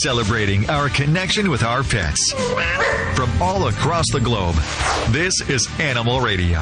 celebrating our connection with our pets. From all across the globe, this is Animal Radio.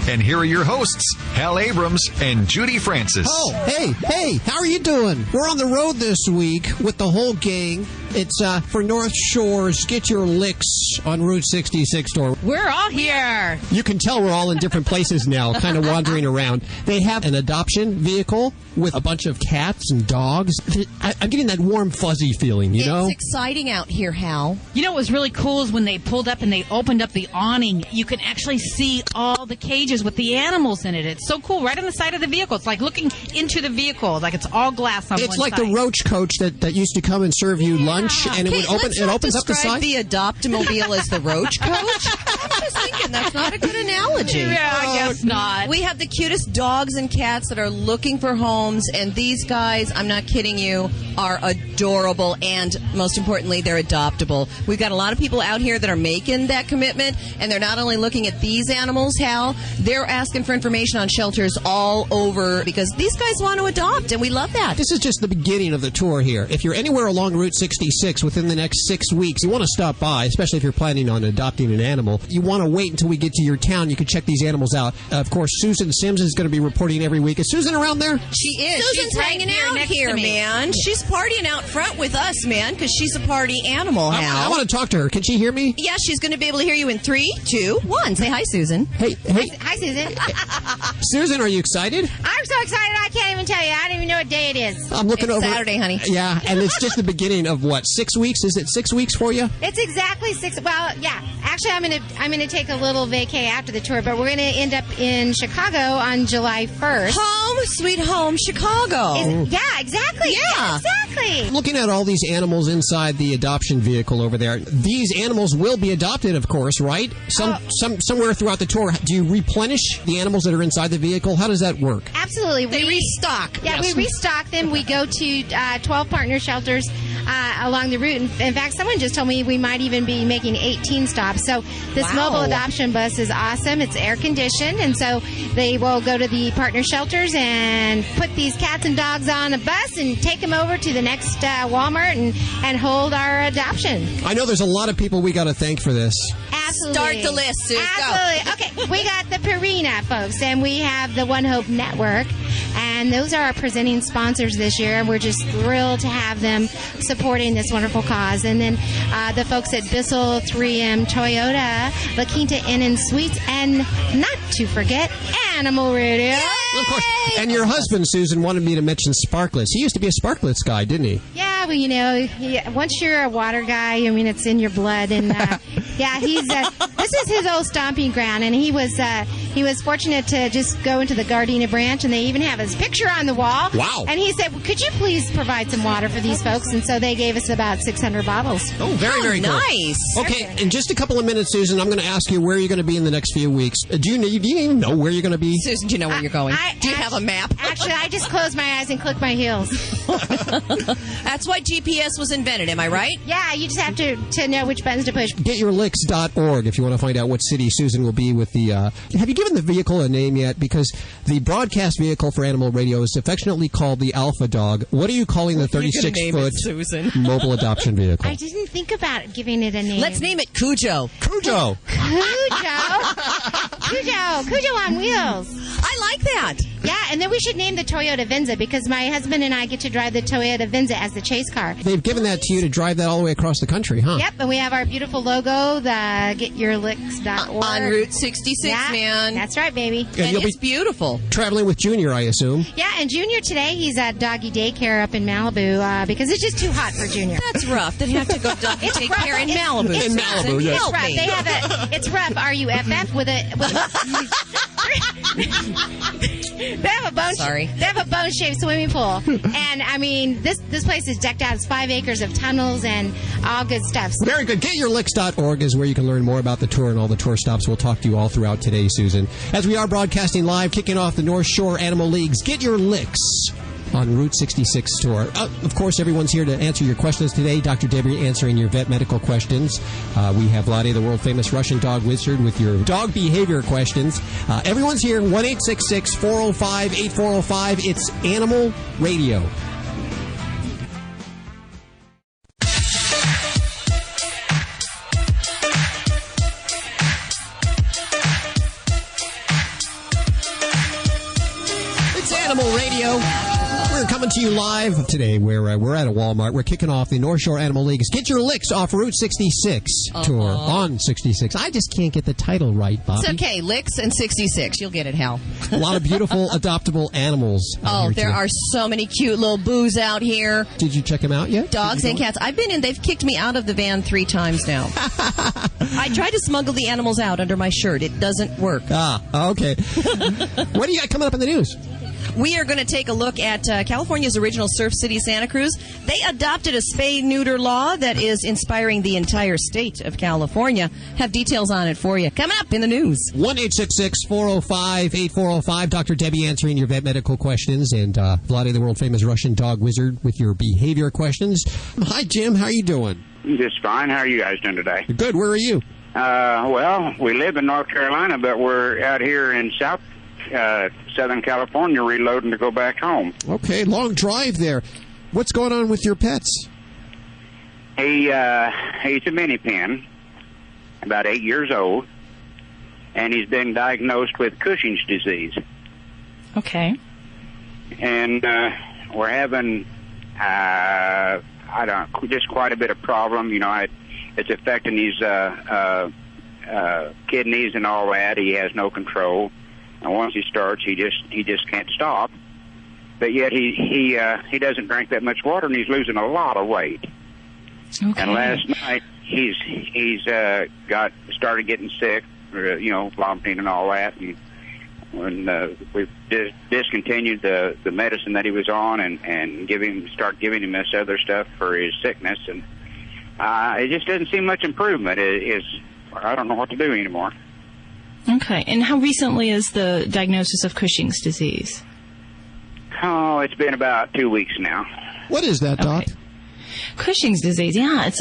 And here are your hosts, Hal Abrams and Judy Francis. Oh, hey, how are you doing? We're on the road this week with the whole gang. It's for North Shore's Get Your Licks on Route 66 tour. We're all here. You can tell we're all in different places now, kind of wandering around. They have an adoption vehicle with a bunch of cats and dogs. I'm getting that warm, fuzzy feeling, you know? It's exciting out here, Hal. You know what was really cool is when they pulled up and they opened up the awning, you can actually see all the cages with the animals in it. It's so cool, right on the side of the vehicle. It's like looking into the vehicle, like it's all glass on one side. It's like the roach coach that used to come and serve you lunch, and it would open. It opens up the side. The Adopt-A-Mobile as the roach coach. I was thinking that's not a good analogy. Yeah, I guess not. We have the cutest dogs and cats that are looking for homes, and these guys, I'm not kidding you, are adorable, and most importantly, they're adoptable. We've got a lot of people out here that are making that commitment, and they're not only looking at these animals, Hal, they're asking for information on shelters all over because these guys want to adopt, and we love that. This is just the beginning of the tour here. If you're anywhere along Route 66 within the next 6 weeks, you want to stop by, especially if you're planning on adopting an animal. You want to wait until we get to your town. You can check these animals out. Of course, Susan Sims is going to be reporting every week. Is Susan around there? She is. Susan's right hanging here out next here, to me. man. She's partying out front with us, man, because she's a party animal, Hal. I want to talk to her. Can she hear me? Yeah, she's going to be able to hear you in 3, 2, 1. Say hi, Susan. Hey. Hi, Susan. Susan, are you excited? I'm so excited I can't even tell you. I don't even know what day it is. I'm looking It's over. Saturday, honey. Yeah, and it's just the beginning of what, 6 weeks? Is it 6 weeks for you? It's exactly 6. Well, yeah. Actually, I'm gonna take a little vacay after the tour, but we're gonna end up in Chicago on July 1st. Home, sweet home, Chicago. Yeah, exactly. Yeah. Exactly. Looking at all these animals inside the adoption vehicle over there, these animals will be adopted, of course, right? Somewhere throughout the tour. Do you replenish the animals that are inside the vehicle? How does that work? Absolutely. They restock. Yeah, Yes. we restock them. We go to 12 partner shelters along the route. In fact, someone just told me we might even be making 18 stops. So this Wow. mobile adoption bus is awesome. It's air conditioned, and so they will go to the partner shelters and put these cats and dogs on a bus and take them over to the next Walmart and hold our adoption. I know there's a lot of people we got to thank for this. Absolutely. Start the list, Sue. Go. Absolutely. Okay, we got the Purina folks, and we have the One Hope Network, and those are our presenting sponsors this year, and we're just thrilled to have them supporting this wonderful cause. And then the folks at Bissell, 3M, Toyota, La Quinta Inn and Suites, and not to forget, Animal Radio. Of course. And your husband, Susan, wanted me to mention Sparklets. He used to be a Sparklets guy, didn't he? Yeah, well, you know, once you're a water guy, I mean, it's in your blood. And yeah, he's this is his old stomping ground, and he was fortunate to just go into the Gardena branch, and they even have his picture on the wall. Wow! And he said, well, "Could you please provide some water for these folks?" And so they gave us about 600 bottles. Oh, very cool. Nice. Okay, in just a couple of minutes, Susan, I'm going to ask you where you're going to be in the next few weeks. Do you even know where you're going to be? Susan, do you know where you're going? Do you have a map? Actually, I just close my eyes and click my heels. That's why GPS was invented, am I right? Yeah, you just have to know which buttons to push. GetYourLicks.org if you want to find out what city Susan will be with the... Have you given the vehicle a name yet? Because the broadcast vehicle for Animal Radio is affectionately called the Alpha Dog. What are you calling the 36-foot mobile adoption vehicle? I didn't think about giving it a name. Let's name it Cujo. Cujo! Cujo on wheels. I like that. Yeah, and then we should name the Toyota Venza because my husband and I get to drive the Toyota Venza as the chase car. They've given that to you to drive that all the way across the country, huh? Yep, and we have our beautiful logo, the GetYourLicks.org. On Route 66, yeah, man. That's right, baby. And it's beautiful. Traveling with Junior, I assume. Yeah, and Junior today, he's at doggy daycare up in Malibu because it's just too hot for Junior. That's rough. They have to go take care in Malibu. In Malibu, yes. It's rough. They have it's rough. RUFF with a they have a bone. Sorry. They have a bone-shaped swimming pool, and I mean this place is decked out. It's 5 acres of tunnels and all good stuff. Very good. GetYourLicks.org is where you can learn more about the tour and all the tour stops. We'll talk to you all throughout today, Susan. As we are broadcasting live, kicking off the North Shore Animal League's Get Your Licks on Route 66 tour. Of course, everyone's here to answer your questions today. Dr. Debbie answering your vet medical questions. We have Vladae, the world-famous Russian dog wizard, with your dog behavior questions. Everyone's here, 1-866-405-8405. It's Animal Radio. to you live today. We're at a Walmart. We're kicking off the North Shore Animal League's Get Your Licks Off Route 66 tour on 66. I just can't get the title right, Bobby. It's okay. Licks and 66. You'll get it, Hal. A lot of beautiful adoptable animals. There are so many cute little boos out here. Did you check them out yet? Dogs and cats. I've been in. They've kicked me out of the van 3 times now. I tried to smuggle the animals out under my shirt. It doesn't work. Okay. What do you got coming up in the news? We are going to take a look at California's original surf city, Santa Cruz. They adopted a spay-neuter law that is inspiring the entire state of California. Have details on it for you. Coming up in the news. 1-866-405-8405. Dr. Debbie answering your vet medical questions. And Vladae, the world-famous Russian dog wizard, with your behavior questions. Hi, Jim. How are you doing? Just fine. How are you guys doing today? Good. Where are you? Well, we live in North Carolina, but we're out here in Southern California reloading to go back home. Okay, long drive there. What's going on with your pets? He's a mini pin, about 8 years old, and he's been diagnosed with Cushing's disease. Okay. And we're having, just quite a bit of problem. It's affecting his kidneys and all that. He has no control. And once he starts, he just can't stop. But yet he doesn't drink that much water, and he's losing a lot of weight. Okay. And last night he's started getting sick, vomiting and all that. And when we discontinued the medicine that he was on, and start giving him this other stuff for his sickness, and it just doesn't seem much improvement. I don't know what to do anymore. Okay. And how recently is the diagnosis of Cushing's disease? Oh, it's been about 2 weeks now. What is that, Doc? Okay. Cushing's disease, it's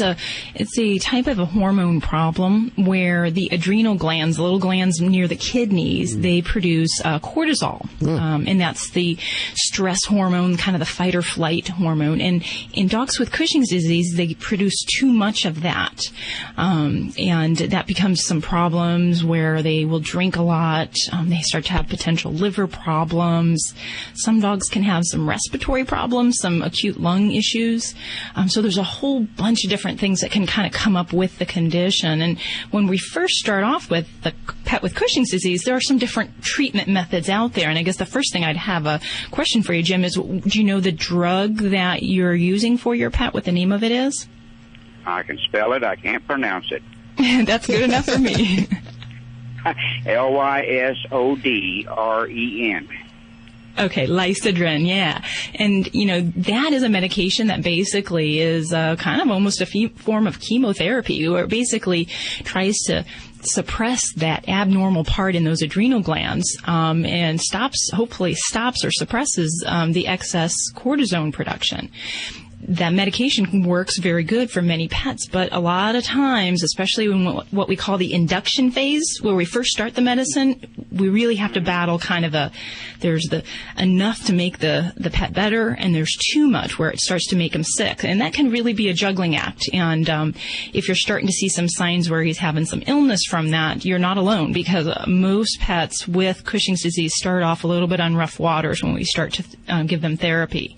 a type of a hormone problem where the adrenal glands, little glands near the kidneys, they produce cortisol, and that's the stress hormone, kind of the fight or flight hormone. And in dogs with Cushing's disease, they produce too much of that, and that becomes some problems where they will drink a lot. They start to have potential liver problems. Some dogs can have some respiratory problems, some acute lung issues. So there's a whole bunch of different things that can kind of come up with the condition. And when we first start off with the pet with Cushing's disease, there are some different treatment methods out there. And I guess the first thing I'd have a question for you, Jim, is do you know the drug that you're using for your pet, what the name of it is? I can spell it. I can't pronounce it. That's good enough for me. Lysodren. Okay, Lysidren, yeah. And, that is a medication that basically is kind of almost a form of chemotherapy, where it basically tries to suppress that abnormal part in those adrenal glands and hopefully stops or suppresses the excess cortisone production. That medication works very good for many pets, but a lot of times, especially when what we call the induction phase, where we first start the medicine, we really have to battle there's enough to make the pet better, and there's too much where it starts to make him sick. And that can really be a juggling act. And if you're starting to see some signs where he's having some illness from that, you're not alone, because most pets with Cushing's disease start off a little bit on rough waters when we start to give them therapy.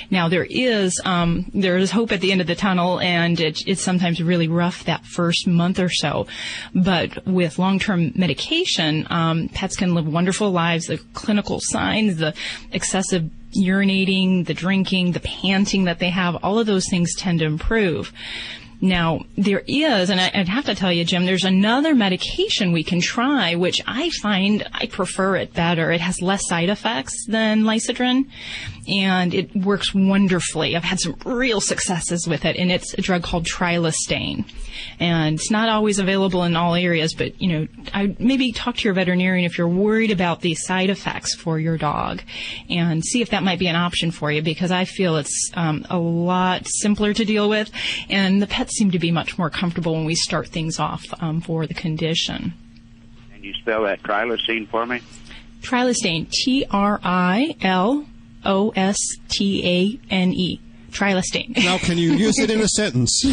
Now, there is hope at the end of the tunnel, and it's sometimes really rough that first month or so. But with long-term medication, pets can live wonderful lives. The clinical signs, the excessive urinating, the drinking, the panting that they have, all of those things tend to improve. Now, there is, and I'd have to tell you, Jim, there's another medication we can try, which I find I prefer it better. It has less side effects than Lysidren, and it works wonderfully. I've had some real successes with it, and it's a drug called Trilostane. And it's not always available in all areas, but, I maybe talk to your veterinarian if you're worried about the side effects for your dog, and see if that might be an option for you, because I feel it's a lot simpler to deal with, and the pets seem to be much more comfortable when we start things off for the condition. Can you spell that Trilostane for me? Trilostane, Trilostane. Trilostane. Now, can you use it in a sentence?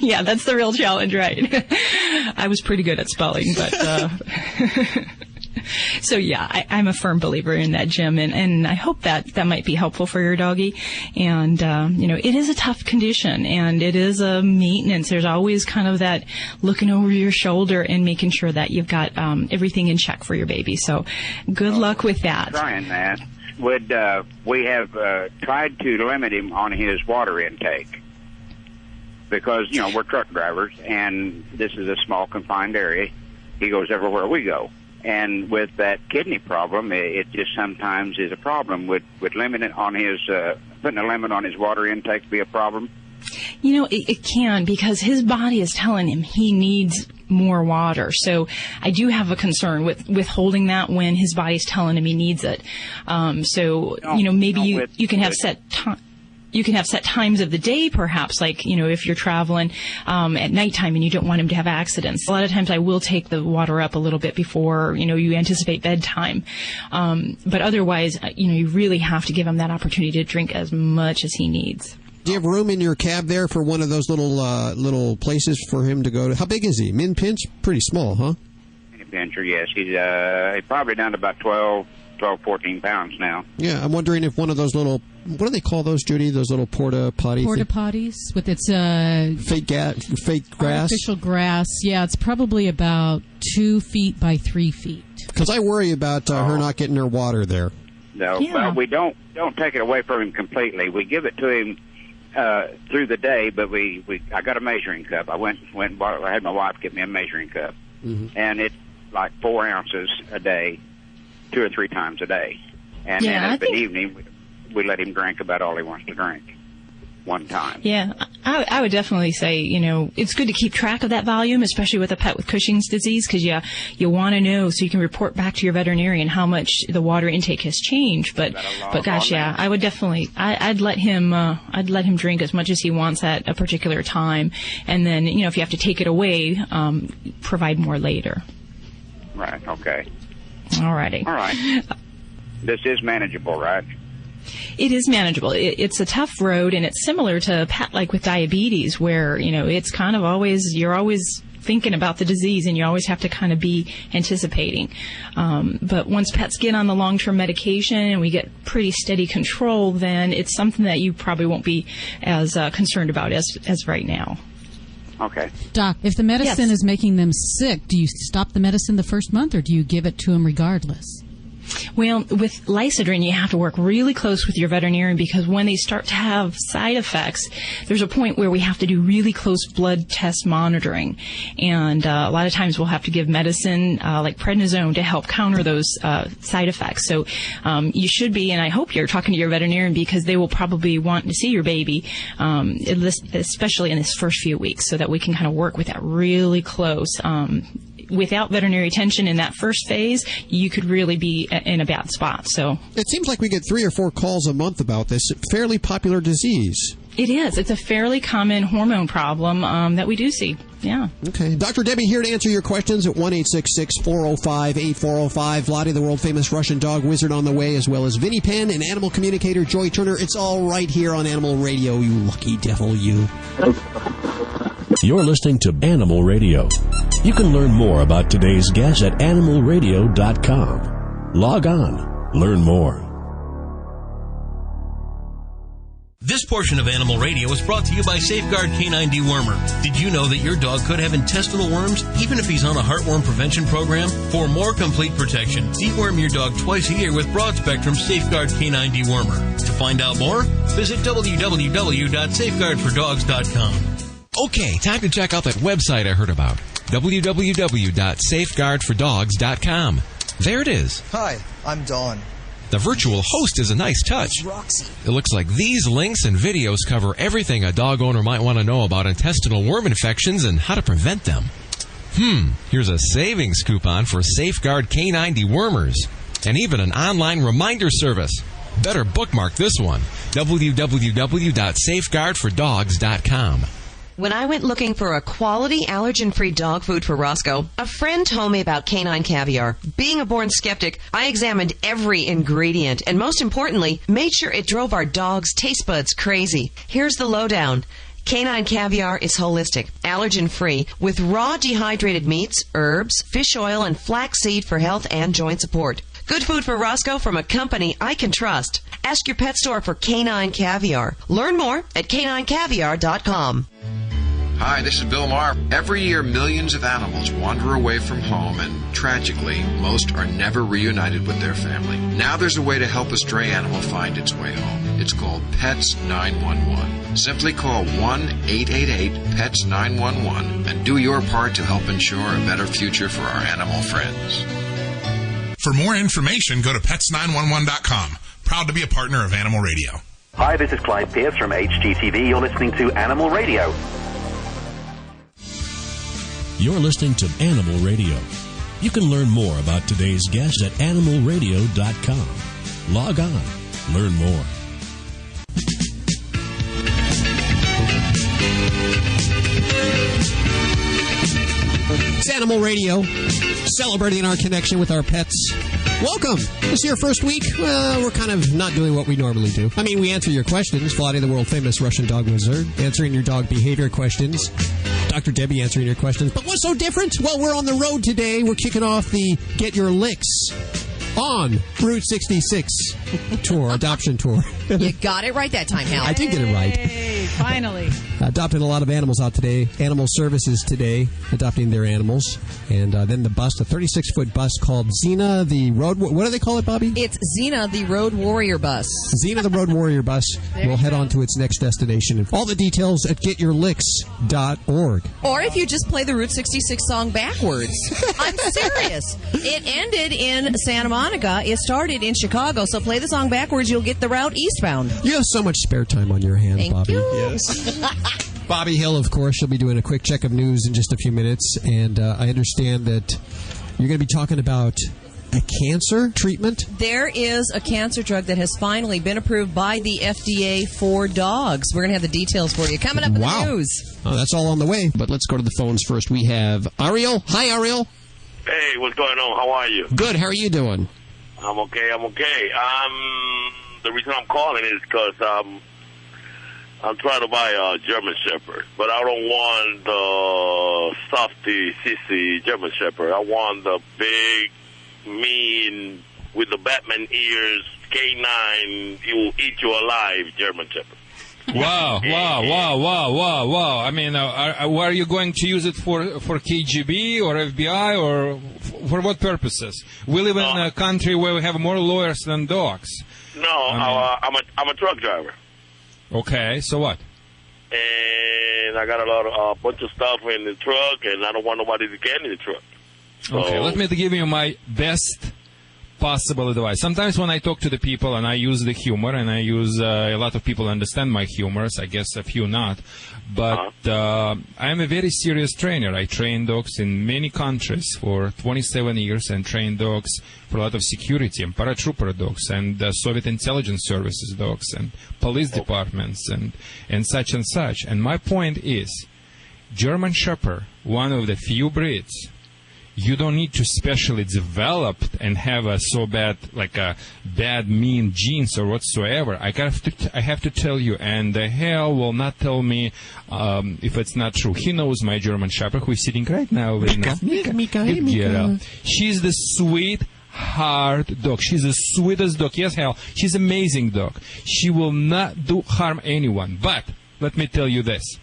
Yeah, that's the real challenge, right? I was pretty good at spelling, but... So yeah, I'm a firm believer in that, Jim, and I hope that might be helpful for your doggy. And it is a tough condition, and it is a maintenance. There's always kind of that looking over your shoulder and making sure that you've got everything in check for your baby. So good luck with that. Trying that. We have tried to limit him on his water intake because, we're truck drivers, and this is a small confined area. He goes everywhere we go. And with that kidney problem, it just sometimes is a problem. Would limiting on his putting a limit on his water intake be a problem? It can, because his body is telling him he needs more water. So I do have a concern with withholding that when his body's telling him he needs it. Maybe you can have set time. You can have set times of the day, perhaps, like, if you're traveling at nighttime and you don't want him to have accidents. A lot of times I will take the water up a little bit before, you anticipate bedtime. But otherwise, you really have to give him that opportunity to drink as much as he needs. Do you have room in your cab there for one of those little places for him to go to? How big is he? Min pinch? Pretty small, huh? Mini pincher, yes. He's probably down to about 12, 14 pounds now. Yeah, I'm wondering if one of those little, what do they call those, Judy? Those little porta potties with its fake grass, artificial grass. Yeah, it's probably about 2 feet by 3 feet. Because I worry about her not getting her water there. No, yeah. Well, we don't take it away from him completely. We give it to him through the day, but I got a measuring cup. I went and bought it. I had my wife get me a measuring cup, and it's like 4 ounces a day, 2 or 3 times a day. And then at the evening, we let him drink about all he wants to drink one time. Yeah, I would definitely say, it's good to keep track of that volume, especially with a pet with Cushing's disease, because you want to know so you can report back to your veterinarian how much the water intake has changed. But gosh, yeah, I would definitely, I'd let him drink as much as he wants at a particular time, and then if you have to take it away, provide more later. Right. Okay. All righty. All right. This is manageable, right? It is manageable. It's a tough road, and it's similar to a pet like with diabetes, where, it's kind of you're always thinking about the disease, and you always have to kind of be anticipating. But once pets get on the long-term medication and we get pretty steady control, then it's something that you probably won't be as concerned about as right now. Okay. Doc, if the medicine is making them sick, do you stop the medicine the first month, or do you give it to them regardless? Well, with Lysadrin, you have to work really close with your veterinarian, because when they start to have side effects, there's a point where we have to do really close blood test monitoring. And a lot of times we'll have to give medicine like prednisone to help counter those side effects. So you should be, and I hope you're talking to your veterinarian, because they will probably want to see your baby, especially in this first few weeks, so that we can kind of work with that really close. Without veterinary attention in that first phase, you could really be in a bad spot. So it seems like we get 3 or 4 calls a month about this fairly popular disease. It is. It's a fairly common hormone problem that we do see. Yeah. Okay. Dr. Debbie here to answer your questions at 1-866-405-8405. Vladae, the world-famous Russian dog wizard, on the way, as well as Vinnie Penn and animal communicator Joy Turner. It's all right here on Animal Radio, you lucky devil, you. You're listening to Animal Radio. You can learn more about today's guest at animalradio.com. Log on. Learn more. This portion of Animal Radio is brought to you by Safeguard Canine Dewormer. Did you know that your dog could have intestinal worms, even if he's on a heartworm prevention program? For more complete protection, deworm your dog twice a year with broad-spectrum Safeguard Canine Dewormer. To find out more, visit www.safeguardfordogs.com. Okay, time to check out that website I heard about. www.safeguardfordogs.com. There it is. Hi, I'm Dawn. The virtual host is a nice touch. Roxy. It looks like these links and videos cover everything a dog owner might want to know about intestinal worm infections and how to prevent them. Here's a savings coupon for Safeguard Canine Dewormers, and even an online reminder service. Better bookmark this one. www.safeguardfordogs.com. When I went looking for a quality allergen-free dog food for Roscoe, a friend told me about canine caviar. Being a born skeptic, I examined every ingredient and, most importantly, made sure it drove our dog's taste buds crazy. Here's the lowdown. Canine Caviar is holistic, allergen-free, with raw dehydrated meats, herbs, fish oil, and flaxseed for health and joint support. Good food for Roscoe from a company I can trust. Ask your pet store for Canine Caviar. Learn more at caninecaviar.com. Hi, this is Bill Maher. Every year, millions of animals wander away from home, and tragically, most are never reunited with their family. Now there's a way to help a stray animal find its way home. It's called Pets 911. Simply call 1-888-PETS-911 and do your part to help ensure a better future for our animal friends. For more information, go to pets911.com. Proud to be a partner of Animal Radio. Hi, this is Clyde Pierce from HGTV. You're listening to Animal Radio. You're listening to Animal Radio. You can learn more about today's guest at animalradio.com. Log on. Learn more. It's Animal Radio, celebrating our connection with our pets. Welcome. This is your first week. Well, we're kind of not doing what we normally do. I mean, we answer your questions. Vladae, the world-famous Russian dog wizard, answering your dog behavior questions. Dr. Debbie answering your questions. But what's so different? Well, we're on the road today. We're kicking off the Get Your Licks on Route 66 tour, adoption tour. You got it right that time, Hal. I did get it right. Hey, finally. Adopting a lot of animals out today. Animal Services today, adopting their animals. And then the bus, a 36-foot bus called Xena, the Road... What do they call it, Bobby? It's Xena, the Road Warrior Bus. Xena, the Road Warrior Bus will head on to its next destination. All the details at getyourlicks.org. Or if you just play the Route 66 song backwards. I'm serious. It ended in Santa Monica. It started in Chicago. So play the song backwards. You'll get the route eastbound. You have so much spare time on your hands, Thank Bobby. you. Yes. Bobby Hill, of course, she'll be doing a quick check of news in just a few minutes. And I understand that you're going to be talking about a cancer treatment? There is a cancer drug that has finally been approved by the FDA for dogs. We're going to have the details for you coming up in the news. Oh, that's all on the way. But let's go to the phones first. We have Ariel. Hi, Ariel. Hey, what's going on? How are you? Good. How are you doing? I'm okay. The reason I'm calling is because I'm trying to buy a German Shepherd, but I don't want the softy, sissy German Shepherd. I want the big, mean, with the Batman ears, K9, he will eat you alive German Shepherd. Wow. I mean, are you going to use it for KGB or FBI or for what purposes? We live in a country where we have more lawyers than dogs. No, I'm a truck driver. Okay, so what? And I got a bunch of stuff in the truck, and I don't want nobody to get in the truck. So, okay, let me give you my best possible advice. Sometimes when I talk to the people and I use the humor, and I use a lot of people understand my humors, I guess a few not, but I am a very serious trainer. I train dogs in many countries for 27 years and train dogs for a lot of security and paratrooper dogs and Soviet intelligence services dogs and police departments and such and such. And my point is, German Shepherd, one of the few breeds, you don't need to specially develop and have a bad, mean genes or whatsoever. I have to tell you, and Hal will not tell me if it's not true. He knows my German Shepherd, who is sitting right now. Mika. She's the sweet, hard dog. She's the sweetest dog. Yes, Hal, she's an amazing dog. She will not do harm anyone. But let me tell you this.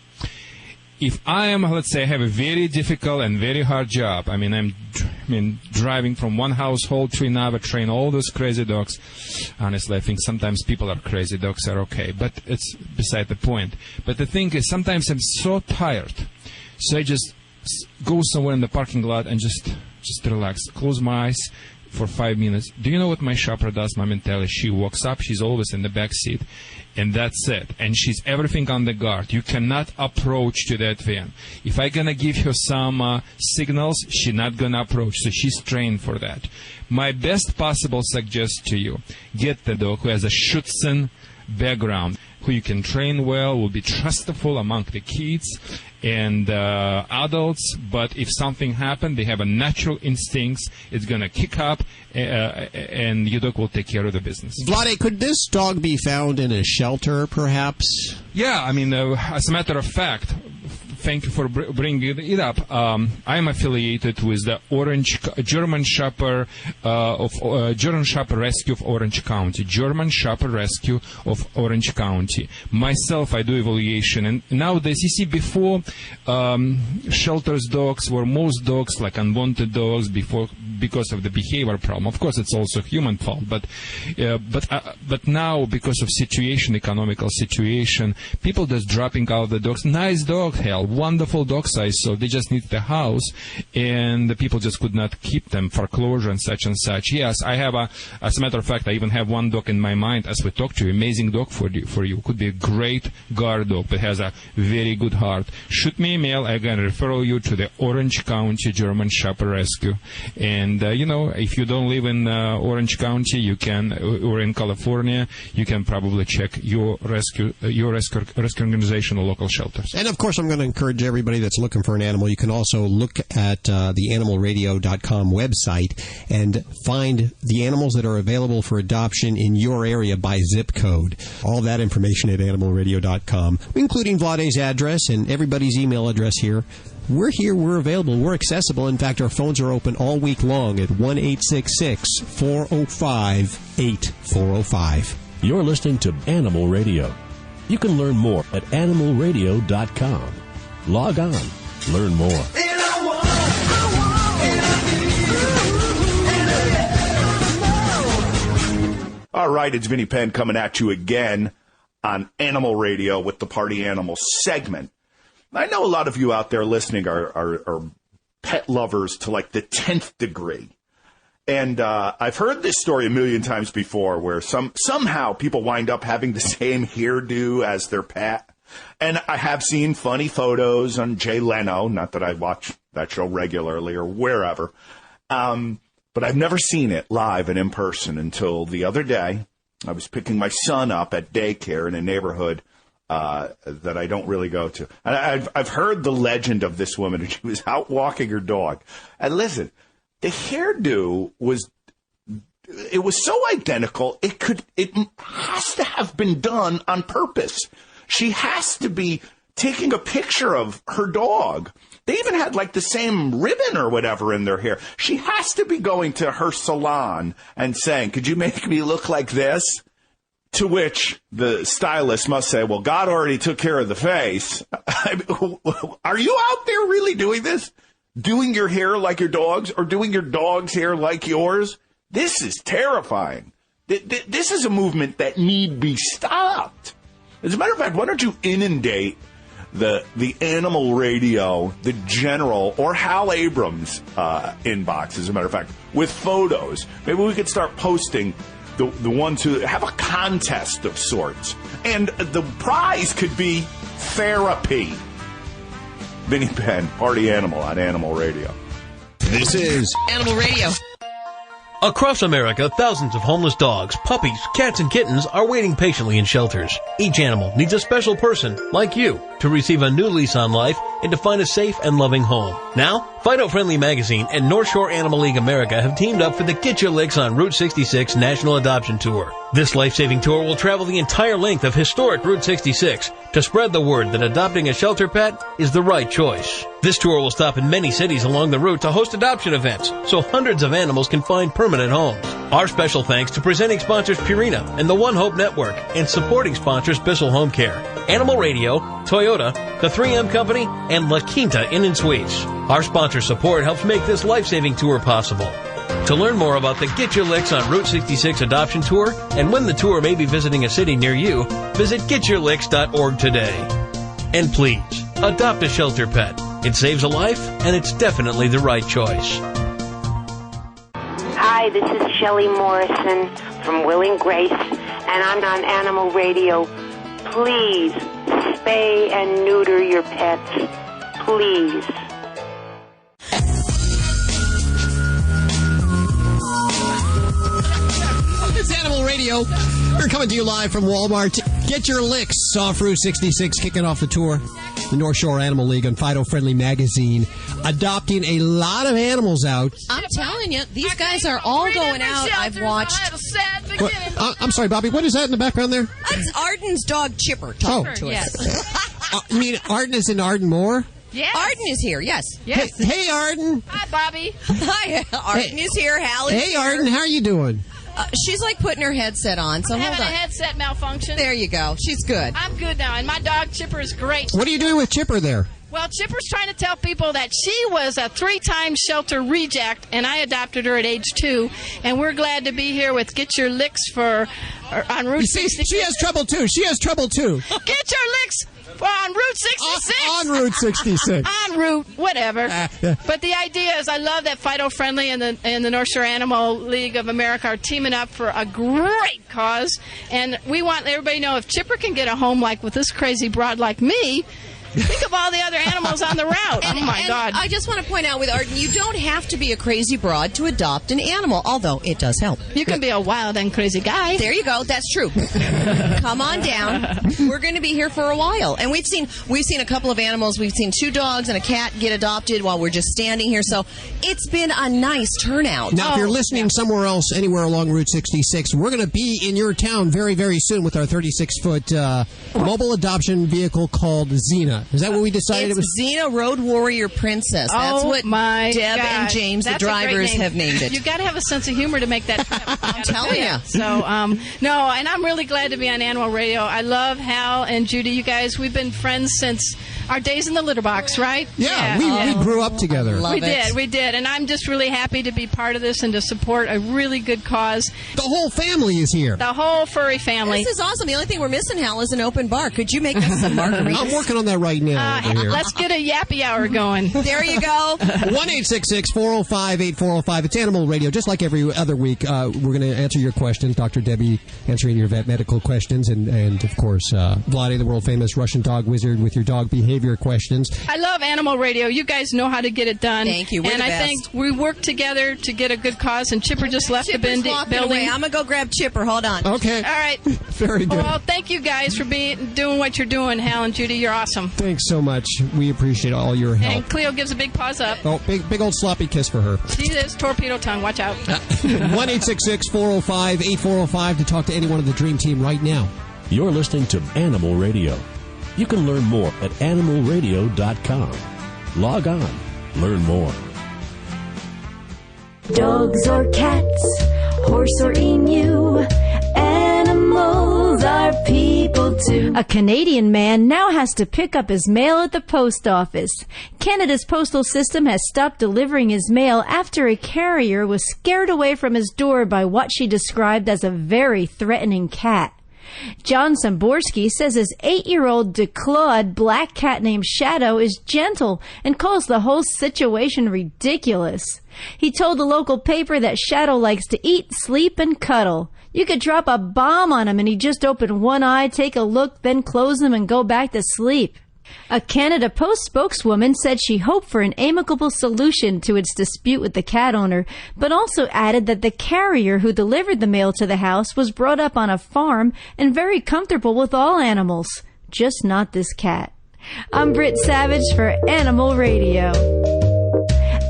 If I am, let's say, I have a very difficult and very hard job. I mean, I'm driving from one household to another, train all those crazy dogs. Honestly, I think sometimes people are crazy, dogs are okay, but it's beside the point. But the thing is, sometimes I'm so tired, so I just go somewhere in the parking lot and just relax, close my eyes for 5 minutes. Do you know what my shopper does momentarily? She walks up, she's always in the back seat, and that's it. And she's everything on the guard. You cannot approach to that van. If I'm going to give her some signals, she's not going to approach. So she's trained for that. My best possible suggestion to you, get the dog who has a Schutzen background, who you can train well, will be trustful among the kids and adults. But if something happened, they have a natural instincts. It's going to kick up, and your dog will take care of the business. Vladae, could this dog be found in a shelter, perhaps? Yeah, I mean, as a matter of fact, thank you for bringing it up. I am affiliated with the German Shepherd Rescue of Orange County. German Shepherd Rescue of Orange County. Myself, I do evaluation, and nowadays, you see, before shelters dogs were most dogs like unwanted dogs because of the behavior problem. Of course, it's also human fault, but now because of economical situation, people just dropping out the dogs. Nice dog, hell, wonderful dog size, so they just need the house, and the people just could not keep them, foreclosure and such and such. Yes, I have as a matter of fact, I even have one dog in my mind as we talk to you. Amazing dog for you. Could be a great guard dog, but has a very good heart. Shoot me an email. I'm going to refer you to the Orange County German Shepherd Rescue. And, if you don't live in Orange County, you can, or in California, you can probably check your rescue organization or local shelters. And, of course, I'm going to encourage everybody that's looking for an animal. You can also look at the animalradio.com website and find the animals that are available for adoption in your area by zip code. All that information at animalradio.com, including Vladae's address and everybody's email address here. We're here, we're available, we're accessible. In fact, our phones are open all week long at 1-866-405-8405. You're listening to Animal Radio. You can learn more at animalradio.com. Log on. Learn more. All right, it's Vinny Penn coming at you again on Animal Radio with the Party Animal segment. I know a lot of you out there listening are pet lovers to like the 10th degree. And I've heard this story a million times before where somehow people wind up having the same hairdo as their pet. And I have seen funny photos on Jay Leno, not that I watch that show regularly or wherever, but I've never seen it live and in person until the other day. I was picking my son up at daycare in a neighborhood that I don't really go to. And I've heard the legend of this woman, and she was out walking her dog. And listen, the hairdo was so identical, it has to have been done on purpose. She has to be taking a picture of her dog. They even had like the same ribbon or whatever in their hair. She has to be going to her salon and saying, "Could you make me look like this?" To which the stylist must say, "Well, God already took care of the face." Are you out there really doing this? Doing your hair like your dog's, or doing your dog's hair like yours? This is terrifying. This is a movement that need be stopped. As a matter of fact, why don't you inundate the Animal Radio, the General, or Hal Abrams inbox, as a matter of fact, with photos. Maybe we could start posting the ones who have a contest of sorts. And the prize could be therapy. Vinny Penn, Party Animal on Animal Radio. This is Animal Radio. Across America, thousands of homeless dogs, puppies, cats, and kittens are waiting patiently in shelters. Each animal needs a special person, like you, to receive a new lease on life and to find a safe and loving home. Now, Fido Friendly Magazine and North Shore Animal League America have teamed up for the Get Your Licks on Route 66 National Adoption Tour. This life-saving tour will travel the entire length of historic Route 66 to spread the word that adopting a shelter pet is the right choice. This tour will stop in many cities along the route to host adoption events, so hundreds of animals can find permanent homes. Our special thanks to presenting sponsors Purina and the One Hope Network, and supporting sponsors Bissell Home Care, Animal Radio, Toyota, the 3M Company, and La Quinta Inn and Suites. Our sponsor support helps make this life-saving tour possible. To learn more about the Get Your Licks on Route 66 Adoption Tour and when the tour may be visiting a city near you, visit getyourlicks.org today. And please, adopt a shelter pet. It saves a life, and it's definitely the right choice. Hi, this is Shelley Morrison from Will and Grace, and I'm on Animal Radio. Please, spay and neuter your pets. Please. It's Animal Radio. We're coming to you live from Walmart. Get your licks off Route 66, kicking off the tour. The North Shore Animal League on Fido Friendly Magazine, adopting a lot of animals out. I'm telling you, these guys are all going out. I've watched. I'm sorry, Bobby. What is that in the background there? That's Arden's dog Chipper talking to us. You mean Arden is in Arden Moore? Yes. Arden is here, yes. Hey, Arden. Hi, Bobby. Hi, Arden is here. Hal is here. Hey, Arden, how are you doing? She's like putting her headset on, so I'm hold having on. a headset malfunction. There you go. She's good. I'm good now, and my dog Chipper is great. What are you doing with Chipper there? Well, Chipper's trying to tell people that she was a 3-time shelter reject, and I adopted her at age 2, and we're glad to be here with Get Your Licks on Route 66. She has trouble, too. Get your licks on Route 66. On Route 66. On Route, whatever. But the idea is I love that Fido Friendly and the North Shore Animal League of America are teaming up for a great cause. And we want everybody to know if Chipper can get a home like with this crazy broad like me, think of all the other animals on the route. God. I just want to point out with Arden, you don't have to be a crazy broad to adopt an animal, although it does help. You can be a wild and crazy guy. There you go. That's true. Come on down. We're going to be here for a while. And we've seen a couple of animals. We've seen 2 dogs and a cat get adopted while we're just standing here. So it's been a nice turnout. Now, if you're listening somewhere else, anywhere along Route 66, we're going to be in your town very, very soon with our 36-foot mobile adoption vehicle called Xena. Is that what we decided it was? Xena Road Warrior Princess. That's what Deb and James, the drivers, have named it. You got to have a sense of humor to make that trip. I'm telling you. So, no, and I'm really glad to be on Animal Radio. I love Hal and Judy. You guys, we've been friends since our days in the litter box, right? Yeah. We grew up together. We did. And I'm just really happy to be part of this and to support a really good cause. The whole family is here. The whole furry family. This is awesome. The only thing we're missing, Hal, is an open bar. Could you make us some margaritas? I'm working on that right now over here. Let's get a yappy hour going. There you go. 1-866-405-8405. It's Animal Radio. Just like every other week, we're going to answer your questions. Dr. Debbie answering your vet medical questions. And of course, Vladae, the world-famous Russian dog wizard, with your dog behavior questions. I love Animal Radio. You guys know how to get it done. Thank you. And I think we work together to get a good cause. And Chipper just left the building. Away. I'm going to go grab Chipper. Hold on. Okay. All right. Very good. Well, thank you guys for doing what you're doing, Hal and Judy. You're awesome. Thanks so much. We appreciate all your help. And Cleo gives a big paws up. Oh, big old sloppy kiss for her. See this torpedo tongue. Watch out. 1-866-405-8405 to talk to anyone of the Dream Team right now. You're listening to Animal Radio. You can learn more at animalradio.com. Log on. Learn more. Dogs or cats, horse or emu, animals are people too. A Canadian man now has to pick up his mail at the post office. Canada's postal system has stopped delivering his mail after a carrier was scared away from his door by what she described as a very threatening cat. John Samborski says his 8-year-old declawed black cat named Shadow is gentle and calls the whole situation ridiculous. He told the local paper that Shadow likes to eat, sleep, and cuddle. You could drop a bomb on him and he'd just open one eye, take a look, then close them and go back to sleep. A Canada Post spokeswoman said she hoped for an amicable solution to its dispute with the cat owner, but also added that the carrier who delivered the mail to the house was brought up on a farm and very comfortable with all animals, just not this cat. I'm Britt Savage for Animal Radio.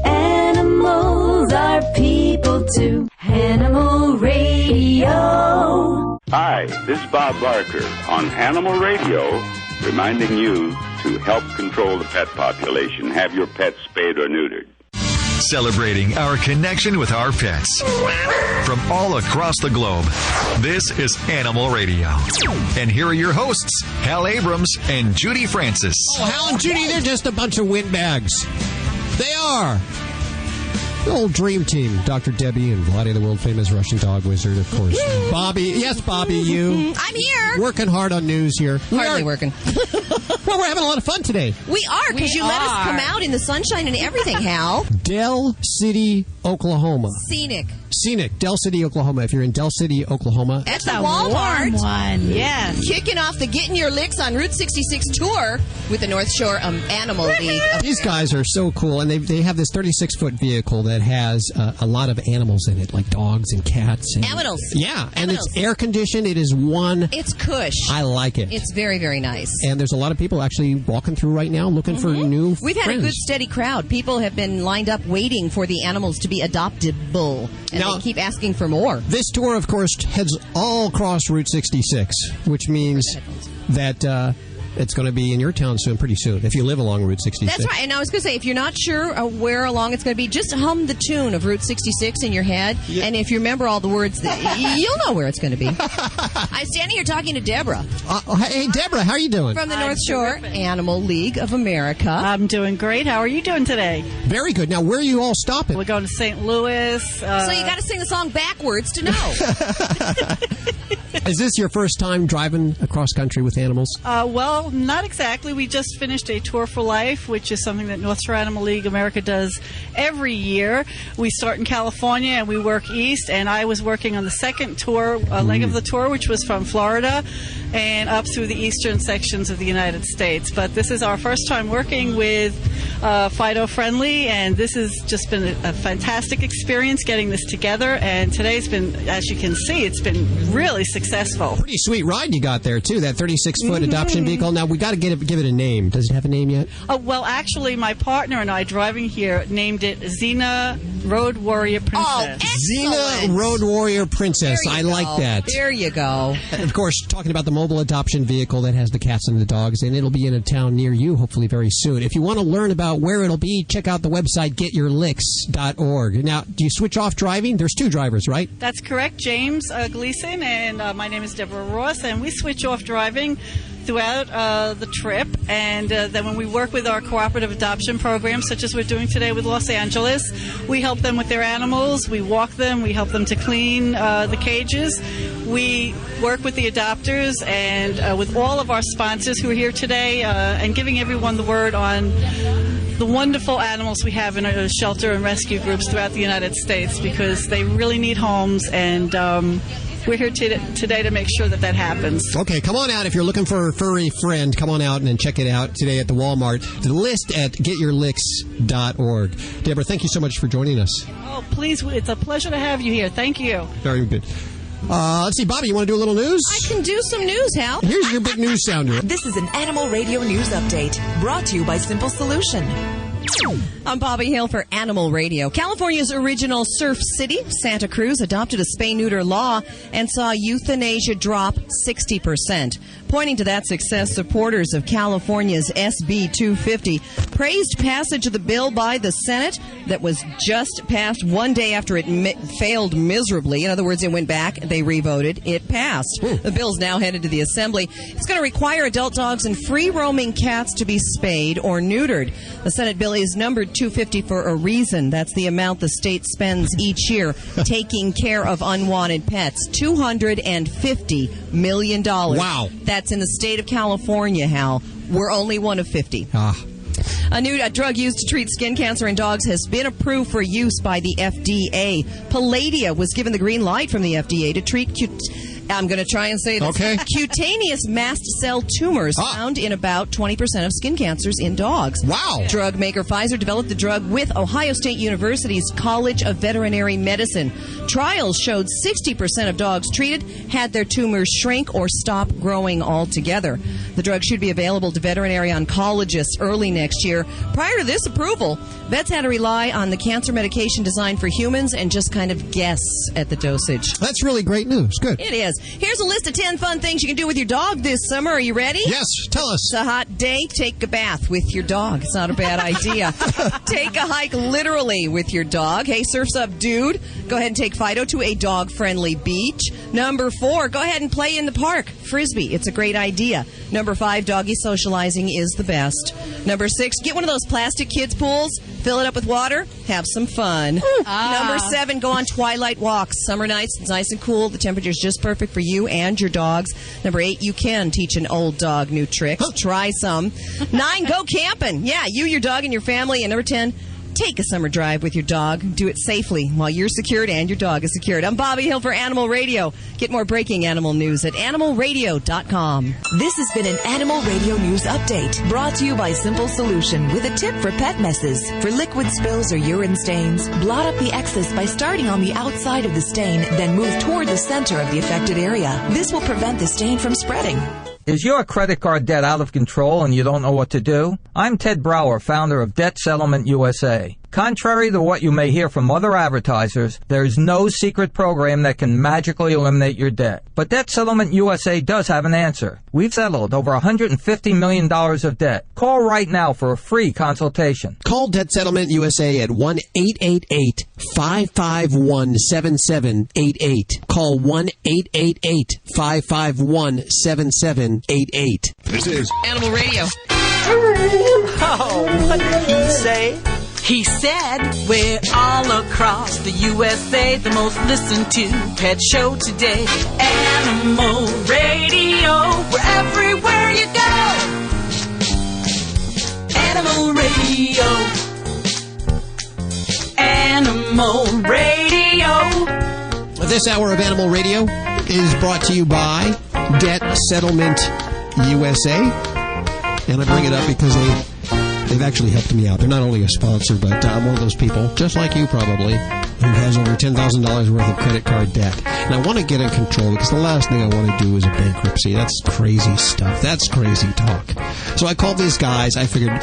Animals are people too. Animal Radio. Hi, this is Bob Barker on Animal Radio, reminding you to help control the pet population. Have your pets spayed or neutered. Celebrating our connection with our pets. From all across the globe, this is Animal Radio. And here are your hosts, Hal Abrams and Judy Francis. Oh, Hal and Judy, they're just a bunch of windbags. They are. The old Dream Team. Dr. Debbie and Vladae, the world-famous Russian dog wizard, of course. Bobby. Yes, Bobby, you. I'm here. Working hard on news here. Hardly working. Well, we're having a lot of fun today. We are, because you let us come out in the sunshine and everything, Hal. Del City, Oklahoma. Scenic. Scenic, Del City, Oklahoma. If you're in Del City, Oklahoma. At the Walmart. Warm one. Yes. Kicking off the Getting Your Licks on Route 66 tour with the North Shore Animal League. These guys are so cool, and they have this 36-foot vehicle that has a lot of animals in it, like dogs and cats. And, Aminals. Yeah, and it's air-conditioned. It is one. It's cush. I like it. It's very, very nice. And there's a lot of people actually walking through right now looking for new We've had friends. a good, steady crowd. People have been lined up waiting for the animals to be adoptable, and Now, they keep asking for more. This tour, of course, heads all across Route 66, which means that it's going to be in your town soon, pretty soon, if you live along Route 66. That's right. And I was going to say, if you're not sure where along it's going to be, just hum the tune of Route 66 in your head. Yeah. And if you remember all the words, you'll know where it's going to be. I'm standing here talking to Deborah. Hey, Deborah, how are you doing? From the North Shore Animal League of America. I'm doing great. How are you doing today? Very good. Now, where are you all stopping? We're going to St. Louis. So you got to sing the song backwards to know. Is this your first time driving across country with animals? Well, not exactly. We just finished a Tour for Life, which is something that North Shore Animal League America does every year. We start in California and we work east, and I was working on the second tour, leg of the tour, which was from Florida and up through the eastern sections of the United States. But this is our first time working with Fido Friendly, and this has just been a fantastic experience getting this together. And today's been, as you can see, it's been really successful. Pretty sweet ride you got there, too, that 36-foot adoption vehicle. Now, we got to give it a name. Does it have a name yet? Well, actually, my partner and I driving here named it Xena Road Warrior Princess. Xena Road Warrior Princess. I like that. There you go. And of course, talking about the mobile adoption vehicle that has the cats and the dogs, and it'll be in a town near you, hopefully very soon. If you want to learn about where it'll be, check out the website getyourlicks.org. Now, do you switch off driving? There's two drivers, right? That's correct. James Gleason, and my name is Deborah Ross, and we switch off driving throughout the trip, and then when we work with our cooperative adoption programs, such as we're doing today with Los Angeles, we help them with their animals, we walk them, we help them to clean the cages, we work with the adopters and with all of our sponsors who are here today, and giving everyone the word on the wonderful animals we have in our shelter and rescue groups throughout the United States, because they really need homes, and we're here today to make sure that happens. Okay, come on out if you're looking for a furry friend. Come on out and check it out today at the Walmart. The list at getyourlicks.org. Deborah, thank you so much for joining us. Oh, please, it's a pleasure to have you here. Thank you. Very good. Let's see, Bobby, you want to do a little news? I can do some news, Hal. Here's your big news sounder. This is an Animal Radio News Update brought to you by Simple Solution. I'm Bobby Hale for Animal Radio. California's original surf city, Santa Cruz, adopted a spay-neuter law and saw euthanasia drop 60%. Pointing to that success, supporters of California's SB 250 praised passage of the bill by the Senate that was just passed one day after it failed miserably. In other words, it went back, they revoted, it passed. The bill's now headed to the Assembly. It's going to require adult dogs and free-roaming cats to be spayed or neutered. The Senate bill is numbered 250 for a reason. That's the amount the state spends each year taking care of unwanted pets. $250 million. Wow. That's in the state of California, Hal. We're only one of 50. A new drug used to treat skin cancer in dogs has been approved for use by the FDA. Palladia was given the green light from the FDA to treat I'm going to try and say this. Okay. Cutaneous mast cell tumors found in about 20% of skin cancers in dogs. Wow. Drug maker Pfizer developed the drug with Ohio State University's College of Veterinary Medicine. Trials showed 60% of dogs treated had their tumors shrink or stop growing altogether. The drug should be available to veterinary oncologists early next year. Prior to this approval, vets had to rely on the cancer medication designed for humans and just kind of guess at the dosage. That's really great news. Good. It is. Here's a list of 10 fun things you can do with your dog this summer. Are you ready? Yes, tell us. It's a hot day. Take a bath with your dog. It's not a bad idea. Take a hike literally with your dog. Hey, Surf's Up Dude, go ahead and take Fido to a dog-friendly beach. Number 4, go ahead and play in the park. Frisbee, it's a great idea. Number 5, doggy socializing is the best. Number 6, get one of those plastic kids pools. Fill it up with water. Have some fun. Number 7, go on twilight walks. Summer nights, it's nice and cool. The temperature's just perfect for you and your dogs. Number 8, you can teach an old dog new tricks. Try some. 9, go camping. Yeah, you, your dog, and your family. And number 10, Take a summer drive with your dog. Do it safely while you're secured and your dog is secured. I'm Bobby Hill for Animal Radio. Get more breaking animal news at animalradio.com. This has been an Animal Radio News Update brought to you by Simple Solution with a tip for pet messes. For liquid spills or urine stains, blot up the excess by starting on the outside of the stain, then move toward the center of the affected area. This will prevent the stain from spreading. Is your credit card debt out of control and you don't know what to do? I'm Ted Brower, founder of Debt Settlement USA. Contrary to what you may hear from other advertisers, there is no secret program that can magically eliminate your debt. But Debt Settlement USA does have an answer. We've settled over $150 million of debt. Call right now for a free consultation. Call Debt Settlement USA at 1-888-551-7788. Call 1-888-551-7788. This is Animal Radio. Oh, what did he say? He said, we're all across the USA, the most listened to pet show today. Animal Radio, we're everywhere you go. Animal Radio. Animal Radio. This hour of Animal Radio is brought to you by Debt Settlement USA. And I bring it up because they've actually helped me out. They're not only a sponsor, but I'm one of those people, just like you probably, who has over $10,000 worth of credit card debt. And I want to get in control because the last thing I want to do is a bankruptcy. That's crazy stuff. That's crazy talk. So I called these guys. I figured,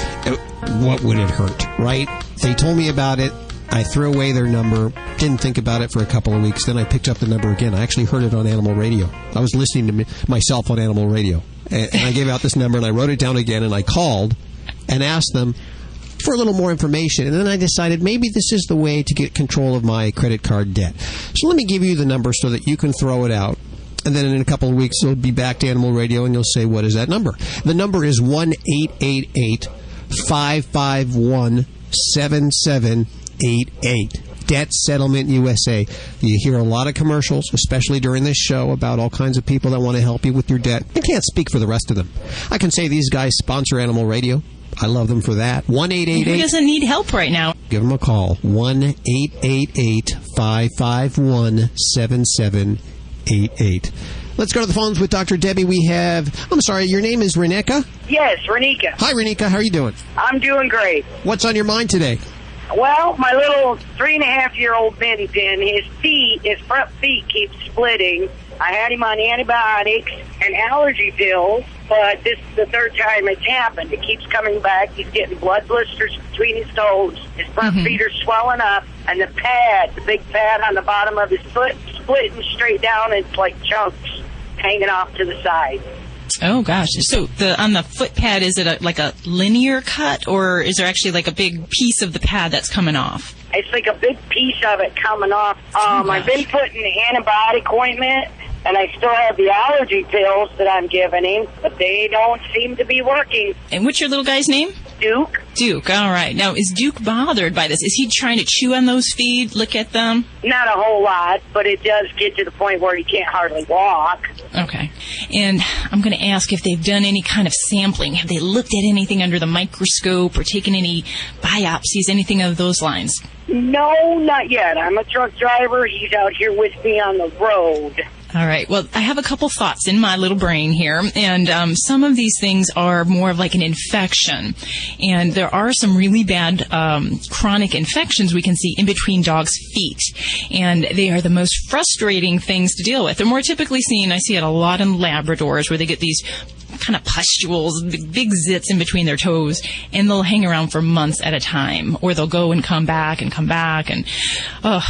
what would it hurt, right? They told me about it. I threw away their number, didn't think about it for a couple of weeks. Then I picked up the number again. I actually heard it on Animal Radio. I was listening to myself on Animal Radio. And I gave out this number, and I wrote it down again, and I called and asked them for a little more information. And then I decided maybe this is the way to get control of my credit card debt. So let me give you the number so that you can throw it out. And then in a couple of weeks, you'll be back to Animal Radio, and you'll say, what is that number? The number is 1-888-551-7788. Debt Settlement USA. You hear a lot of commercials, especially during this show, about all kinds of people that want to help you with your debt. I can't speak for the rest of them. I can say these guys sponsor Animal Radio. I love them for that. 1-888. Who doesn't need help right now? Give them a call. 1-888-551-7788. Let's go to the phones with Dr. Debbie. We have, I'm sorry, your name is Renika? Yes, Renika. Hi, Renika. How are you doing? I'm doing great. What's on your mind today? Well, my little 3.5-year-old mini pin, his front feet keep splitting. I had him on antibiotics and allergy pills, but this is the third time it's happened. It keeps coming back. He's getting blood blisters between his toes. His front feet are swelling up, and the big pad on the bottom of his foot, splitting straight down. It's like chunks hanging off to the side. Oh, gosh. So on the foot pad, is it like a linear cut, or is there actually like a big piece of the pad that's coming off? It's like a big piece of it coming off. I've been putting antibiotic ointment, and I still have the allergy pills that I'm giving him, but they don't seem to be working. And what's your little guy's name? Duke. Duke, all right. Now, is Duke bothered by this? Is he trying to chew on those feet, look at them? Not a whole lot, but it does get to the point where he can't hardly walk. Okay. And I'm going to ask if they've done any kind of sampling. Have they looked at anything under the microscope or taken any biopsies, anything of those lines? No, not yet. I'm a truck driver. He's out here with me on the road. All right. Well, I have a couple thoughts in my little brain here, and some of these things are more of like an infection, and there are some really bad chronic infections we can see in between dogs' feet, and they are the most frustrating things to deal with. They're more typically seen, I see it a lot in Labradors, where they get these kind of pustules, big zits in between their toes, and they'll hang around for months at a time, or they'll go and come back, and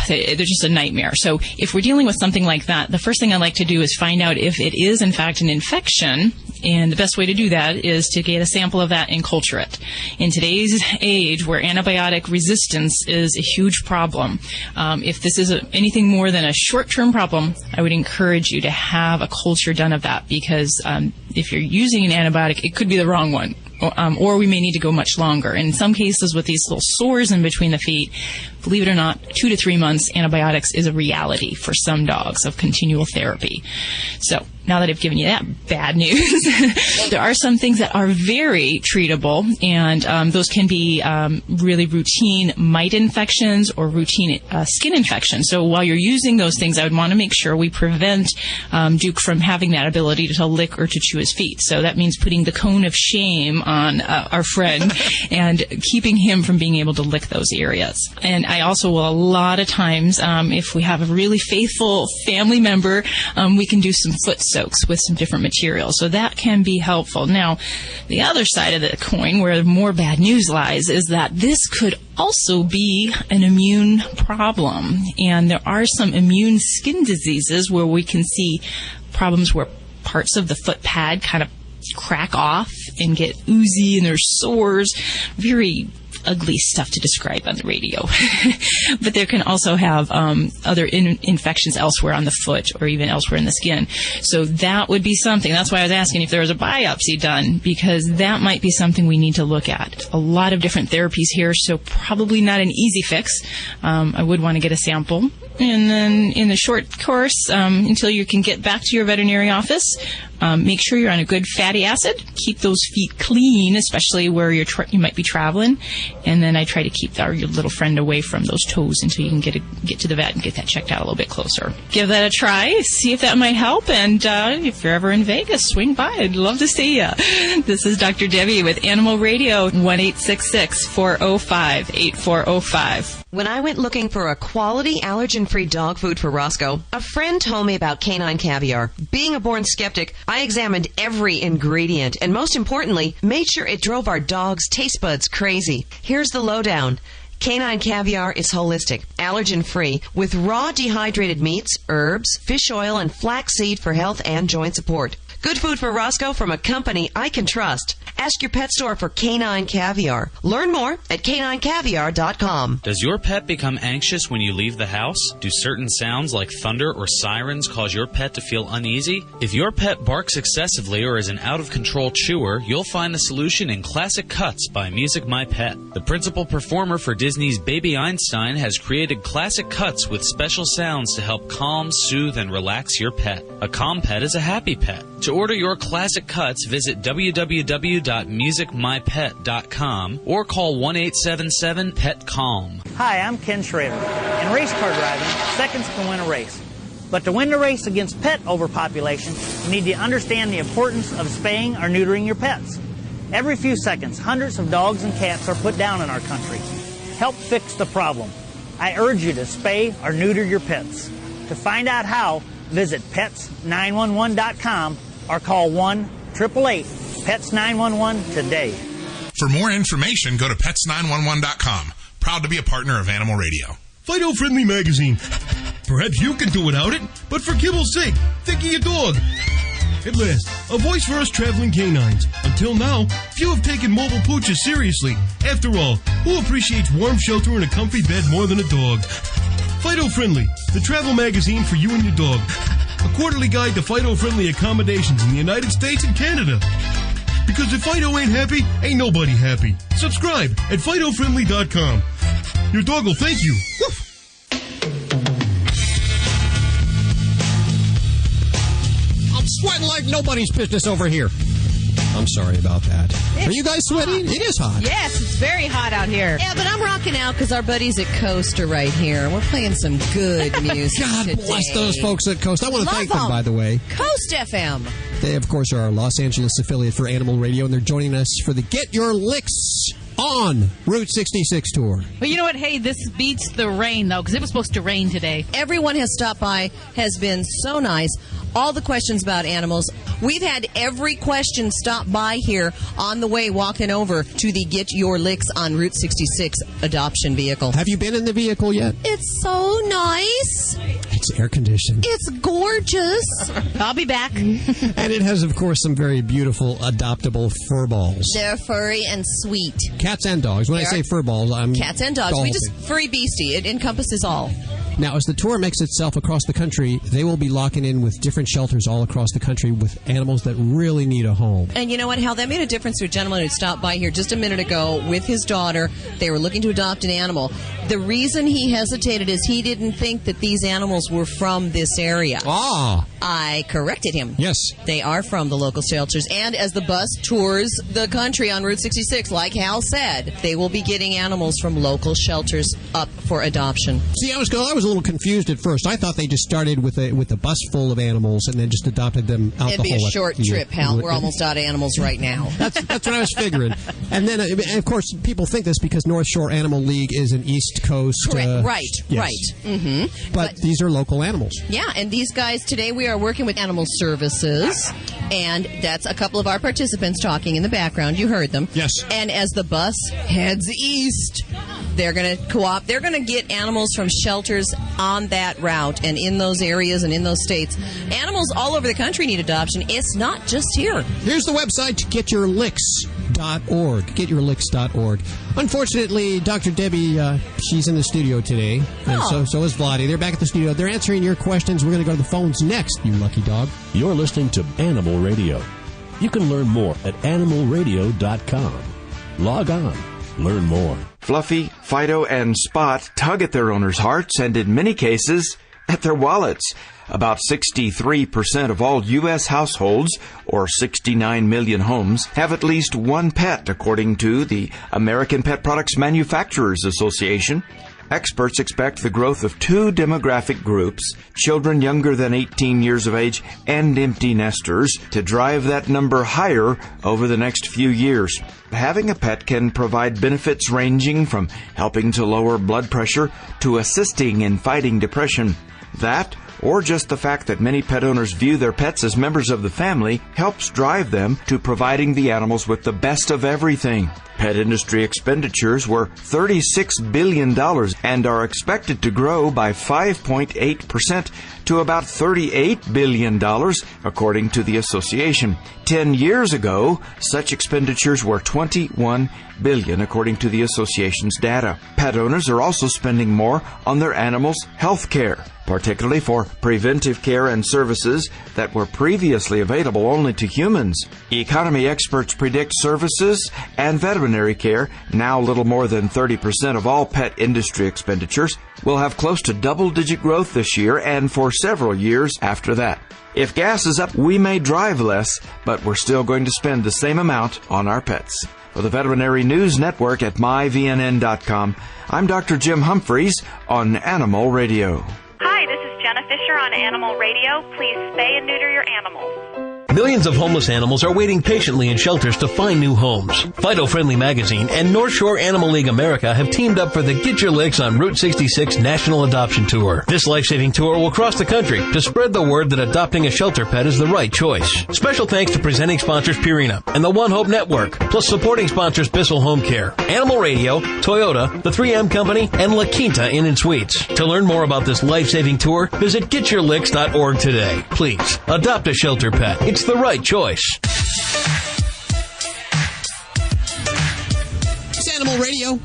they're just a nightmare. So if we're dealing with something like that, the first thing I like to do is find out if it is in fact an infection, and the best way to do that is to get a sample of that and culture it. In today's age, where antibiotic resistance is a huge problem, if this is anything more than a short-term problem, I would encourage you to have a culture done of that, because if you're using an antibiotic, it could be the wrong one. Or we may need to go much longer. And in some cases with these little sores in between the feet, believe it or not, 2 to 3 months antibiotics is a reality for some dogs of continual therapy. So now that I've given you that bad news, there are some things that are very treatable, and those can be really routine mite infections or routine skin infections. So while you're using those things, I would want to make sure we prevent Duke from having that ability to lick or to chew his feet. So that means putting the cone of shame on our friend and keeping him from being able to lick those areas. And I also will, a lot of times, if we have a really faithful family member, we can do some foot soaks with some different materials. So that can be helpful. Now, the other side of the coin, where more bad news lies, is that this could also be an immune problem. And there are some immune skin diseases where we can see problems where parts of the foot pad kind of crack off and get oozy, and there's sores. Very ugly stuff to describe on the radio. But there can also have other infections elsewhere on the foot or even elsewhere in the skin. So that would be something. That's why I was asking if there was a biopsy done, because that might be something we need to look at. A lot of different therapies here, so probably not an easy fix. I would want to get a sample. And then in the short course, until you can get back to your veterinary office, make sure you're on a good fatty acid. Keep those feet clean, especially where you might be traveling. And then I try to keep your little friend away from those toes until you can get to the vet and get that checked out a little bit closer. Give that a try. See if that might help. And if you're ever in Vegas, swing by. I'd love to see you. This is Dr. Debbie with Animal Radio, 1-866-405-8405. When I went looking for a quality allergen-free dog food for Roscoe, a friend told me about Canine Caviar. Being a born skeptic, I examined every ingredient and, most importantly, made sure it drove our dog's taste buds crazy. Here's the lowdown. Canine Caviar is holistic, allergen-free, with raw dehydrated meats, herbs, fish oil, and flaxseed for health and joint support. Good food for Roscoe from a company I can trust. Ask your pet store for Canine Caviar. Learn more at caninecaviar.com. Does your pet become anxious when you leave the house? Do certain sounds like thunder or sirens cause your pet to feel uneasy? If your pet barks excessively or is an out-of-control chewer, you'll find the solution in Classic Cuts by Music My Pet. The principal performer for Disney's Baby Einstein has created Classic Cuts with special sounds to help calm, soothe, and relax your pet. A calm pet is a happy pet. To order your Classic Cuts, visit www.musicmypet.com or call 1-877-PET-CALM. Hi, I'm Ken Schrader. In race car driving, seconds can win a race. But to win the race against pet overpopulation, you need to understand the importance of spaying or neutering your pets. Every few seconds, hundreds of dogs and cats are put down in our country. Help fix the problem. I urge you to spay or neuter your pets. To find out how, visit pets911.com or call 1-888-PETS911 today. For more information, go to pets911.com. Proud to be a partner of Animal Radio. Fido Friendly Magazine. Perhaps you can do without it, but for kibble's sake, think of your dog. At last, a voice for us traveling canines. Until now, few have taken mobile pooches seriously. After all, who appreciates warm shelter and a comfy bed more than a dog? Fido Friendly, the travel magazine for you and your dog. A quarterly guide to Fido-friendly accommodations in the United States and Canada. Because if Fido ain't happy, ain't nobody happy. Subscribe at FidoFriendly.com. Your dog will thank you. Woof. I'm sweating like nobody's business over here. I'm sorry about that. Are you guys sweating? It is hot. Yes, it's very hot out here. Yeah, but I'm rocking out because our buddies at Coast are right here. We're playing some good music God today. bless those folks at Coast. I want to thank them, by the way. Coast FM. They, of course, are our Los Angeles affiliate for Animal Radio, and they're joining us for the Get Your Licks on Route 66 tour. But you know what? Hey, this beats the rain, though, because it was supposed to rain today. Everyone has stopped by, has been so nice. All the questions about animals. We've had every question stop by here on the way walking over to the Get Your Licks on Route 66 adoption vehicle. Have you been in the vehicle yet? It's so nice. It's air conditioned. It's gorgeous. I'll be back. And it has, of course, some very beautiful adoptable fur balls. They're furry and sweet. Cats and dogs. When I say fur balls, I'm cats and dogs. golfing. We just furry beastie. It encompasses all. Now, as the tour makes itself across the country, they will be locking in with different shelters all across the country with animals that really need a home. And you know what, Hal? That made a difference to a gentleman who stopped by here just a minute ago with his daughter. They were looking to adopt an animal. The reason he hesitated is he didn't think that these animals were from this area. Ah. I corrected him. Yes. They are from the local shelters. And as the bus tours the country on Route 66, like Hal said, they will be getting animals from local shelters up for adoption. See, I was a little confused at first. I thought they just started with a bus full of animals and then just adopted them out It'd the whole be a short trip, Hal. We're almost out of animals right now. That's what I was figuring. And then, of course, people think this because North Shore Animal League is an East Coast. Correct. Right. Yes. Right. Mm-hmm. But these are local animals. Yeah, and these guys, today we are working with Animal Services, and that's a couple of our participants talking in the background. You heard them. Yes. And as the bus heads east, they're going to co-op. They're going to get animals from shelters on that route and in those areas and in those states. Animals all over the country need adoption. It's not just here. Here's the website, getyourlicks.org. Getyourlicks.org. Unfortunately, Dr. Debbie, she's in the studio today, and so is Vladae. They're back at the studio. They're answering your questions. We're going to go to the phones next, you lucky dog. You're listening to Animal Radio. You can learn more at animalradio.com. Log on. Learn more. Fluffy, Fido, and Spot tug at their owners' hearts and, in many cases, at their wallets. About 63% of all U.S. households, or 69 million homes, have at least one pet, according to the American Pet Products Manufacturers Association. Experts expect the growth of two demographic groups, children younger than 18 years of age and empty nesters, to drive that number higher over the next few years. Having a pet can provide benefits ranging from helping to lower blood pressure to assisting in fighting depression. That, or just the fact that many pet owners view their pets as members of the family, helps drive them to providing the animals with the best of everything. Pet industry expenditures were $36 billion and are expected to grow by 5.8% to about $38 billion, according to the association. 10 years ago, such expenditures were $21 billion, according to the association's data. Pet owners are also spending more on their animals' health care, particularly for preventive care and services that were previously available only to humans. Economy experts predict services and veterinary care, now little more than 30% of all pet industry expenditures, will have close to double-digit growth this year and for several years after that. If gas is up, we may drive less, but we're still going to spend the same amount on our pets. For the Veterinary News Network at myvnn.com, I'm Dr. Jim Humphries on Animal Radio. Hi, this is Jenna Fisher on Animal Radio. Please spay and neuter your animals. Millions of homeless animals are waiting patiently in shelters to find new homes. Fido Friendly Magazine and North Shore Animal League America have teamed up for the Get Your Licks on Route 66 National Adoption Tour. This life-saving tour will cross the country to spread the word that adopting a shelter pet is the right choice. Special thanks to presenting sponsors Purina and the One Hope Network, plus supporting sponsors Bissell Home Care, Animal Radio, Toyota, the 3M Company, and La Quinta Inn and Suites. To learn more about this life-saving tour, visit getyourlicks.org today. Please, adopt a shelter pet. It's the right choice. It's Animal Radio.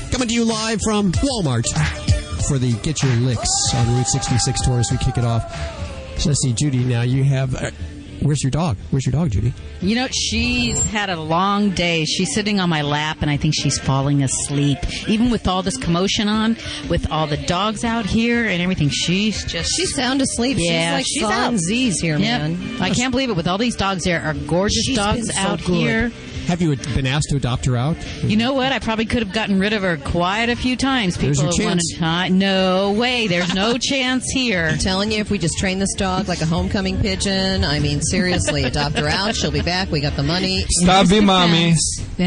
Coming to you live from Walmart for the Get Your Licks on Route 66 tour as we kick it off. So let's see, Judy, now you have... where's your dog? Where's your dog, Judy? You know, she's had a long day. She's sitting on my lap, and I think she's falling asleep. Even with all this commotion on, with all the dogs out here and everything, she's sound asleep. Yeah, she's like Son Z's here, man. I can't believe it. With all these dogs, there are gorgeous dogs out here. Have you been asked to adopt her out? You know what? I probably could have gotten rid of her quite a few times. There's your chance. No way. There's no chance here. I'm telling you, if we just train this dog like a homecoming pigeon, I mean, seriously, adopt her out. She'll be back. We got the money. Stop it, mommy.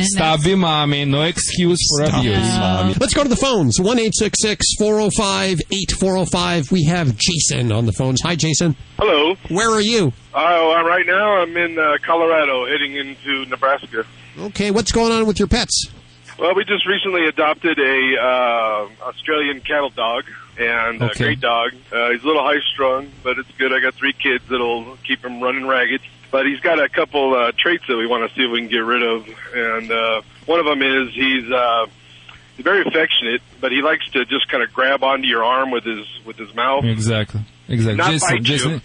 Stop it, mommy. No excuse for abuse. Let's go to the phones. 1-866-405-8405. We have Jason on the phones. Hi, Jason. Hello. Where are you? Right now I'm in Colorado, heading into Nebraska. Okay, what's going on with your pets? Well, we just recently adopted a Australian cattle dog, and a great dog. He's a little high-strung, but it's good. I got 3 kids that'll keep him running ragged. But he's got a couple traits that we want to see if we can get rid of. And one of them is he's very affectionate, but he likes to just kind of grab onto your arm with his mouth. Exactly. Not Jason,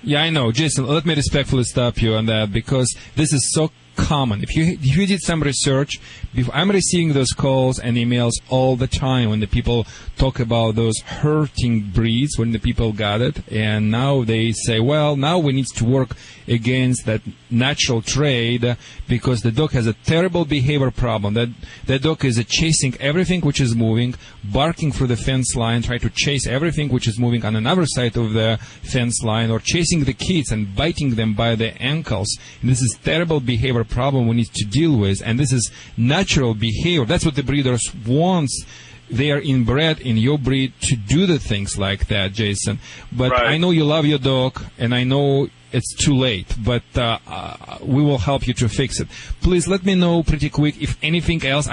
yeah, I know. Jason, let me respectfully stop you on that, because this is so common. If you did some research, I'm receiving those calls and emails all the time when the people talk about those hurting breeds, when the people got it, and now they say, well, now we need to work against that natural trade because the dog has a terrible behavior problem. That dog is chasing everything which is moving, barking through the fence line, try to chase everything which is moving on another side of the fence line, or chasing the kids and biting them by the ankles. And this is terrible behavior problem we need to deal with, and this is natural behavior. That's what the breeders want. They are inbred in your breed to do the things like that, Jason. But I know you love your dog, and I know it's too late, but we will help you to fix it. Please let me know pretty quick if anything else.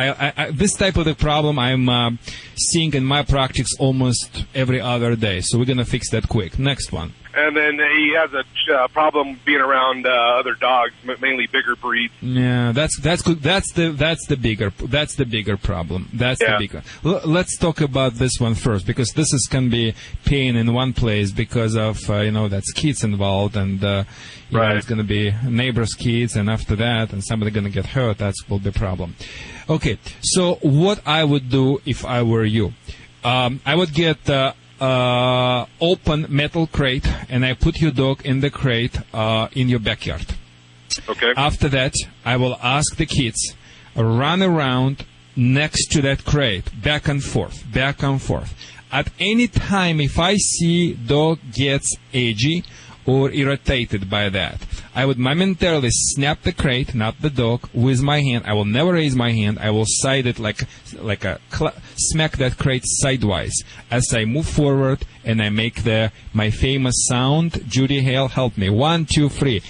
This type of the problem I'm seeing in my practice almost every other day, so we're going to fix that quick. Next one. And then he has a problem being around other dogs, mainly bigger breeds. Yeah, that's good. That's the bigger problem. The bigger. Let's talk about this one first, because this can be pain in one place because of that's kids involved, and it's going to be neighbors' kids, and after that, and somebody going to get hurt. That will be a problem. Okay, so what I would do if I were you, I would get open metal crate, and I put your dog in the crate in your backyard. Okay. After that, I will ask the kids run around next to that crate, back and forth. At any time, if I see dog gets edgy or irritated by that, I would momentarily snap the crate, not the dog, with my hand. I will never raise my hand. I will side it smack that crate sidewise as I move forward, and I make my famous sound. Judy Hale, help me. 1, 2, 3.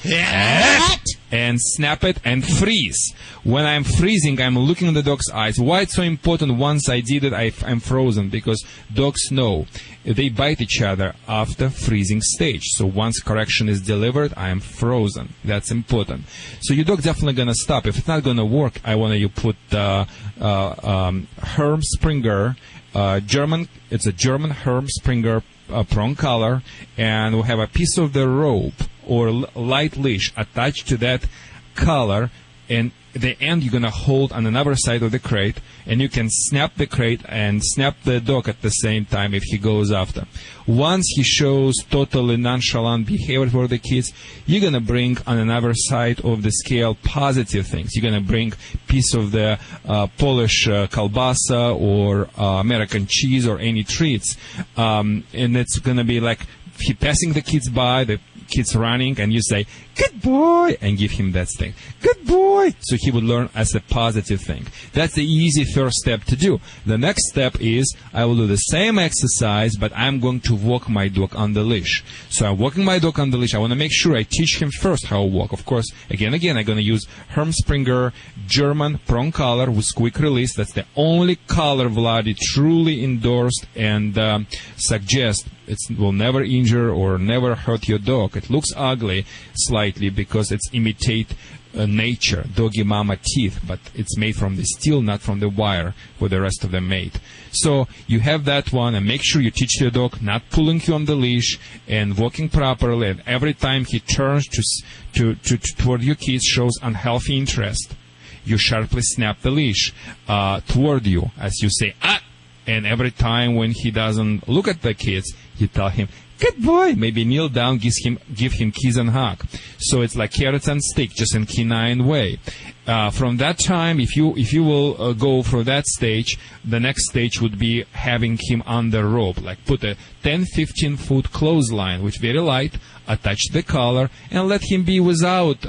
And snap it and freeze. When I'm freezing, I'm looking in the dog's eyes. Why it's so important? Once I did it, I'm frozen, because dogs know they bite each other after freezing stage. So once correction is delivered, I am frozen. That's important. So your dog definitely gonna stop. If it's not gonna work, I want you put Herm Springer German. It's a German Herm Springer prong collar, and we'll have a piece of the rope or light leash attached to that collar, and the end you're going to hold on another side of the crate, and you can snap the crate and snap the dog at the same time if he goes after. Once he shows totally nonchalant behavior for the kids, you're going to bring on another side of the scale positive things. You're going to bring piece of the Polish kielbasa or American cheese or any treats, and it's going to be like he passing the kids by, the kids running, and you say, "Good boy," and give him that thing. "Good boy." So he would learn as a positive thing. That's the easy first step to do. The next step is I will do the same exercise, but I'm going to walk my dog on the leash. So I'm walking my dog on the leash. I want to make sure I teach him first how to walk. Of course, again, I'm going to use Herm Springer German prong collar with quick release. That's the only collar Vladae truly endorsed and suggest it will never injure or never hurt your dog. It looks ugly slightly because it's imitate nature, doggy mama teeth, but it's made from the steel, not from the wire where the rest of them made. So you have that one, and make sure you teach your dog not pulling you on the leash and walking properly, and every time he turns toward your kids, shows unhealthy interest, you sharply snap the leash toward you as you say, "Ah!" And every time when he doesn't look at the kids, you tell him, "Good boy." Maybe kneel down, give him kiss and hug. So it's like carrots and stick, just in canine way. From that time, if you will go for that stage, the next stage would be having him on the rope, like put a 10-15 foot clothesline, which very light, attach the collar, and let him be without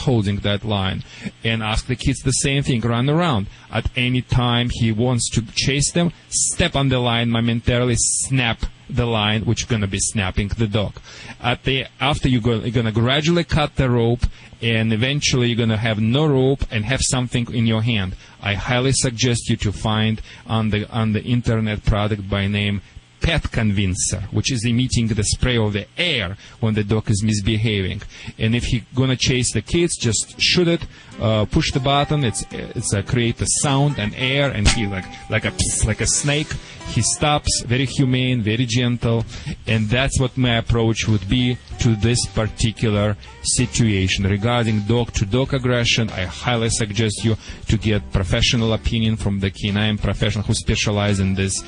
holding that line. And ask the kids the same thing, run around. At any time he wants to chase them, step on the line, momentarily snap the line, which is going to be snapping the dog. After you're going to gradually cut the rope, and eventually you're going to have no rope and have something in your hand. I highly suggest you to find on the internet product by name pet convincer, which is emitting the spray of the air when the dog is misbehaving. And if he's going to chase the kids, just shoot it, push the button, it's create a sound and air, and he like a snake. He stops, very humane, very gentle, and that's what my approach would be to this particular situation. Regarding dog-to-dog aggression, I highly suggest you to get professional opinion from the canine professional who specialize in this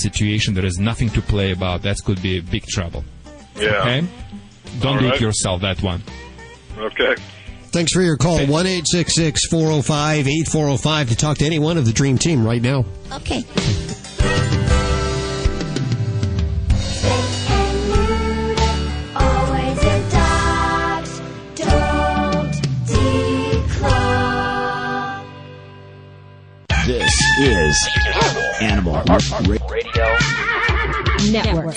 situation. There is nothing to play about. That could be big trouble. Yeah. Okay? Don't do it yourself, that one. Okay. Thanks for your call. 1-866-405-8405 to talk to any one of the Dream Team right now. Okay. Always adopt, don't declaw. This is Animal Radio Network.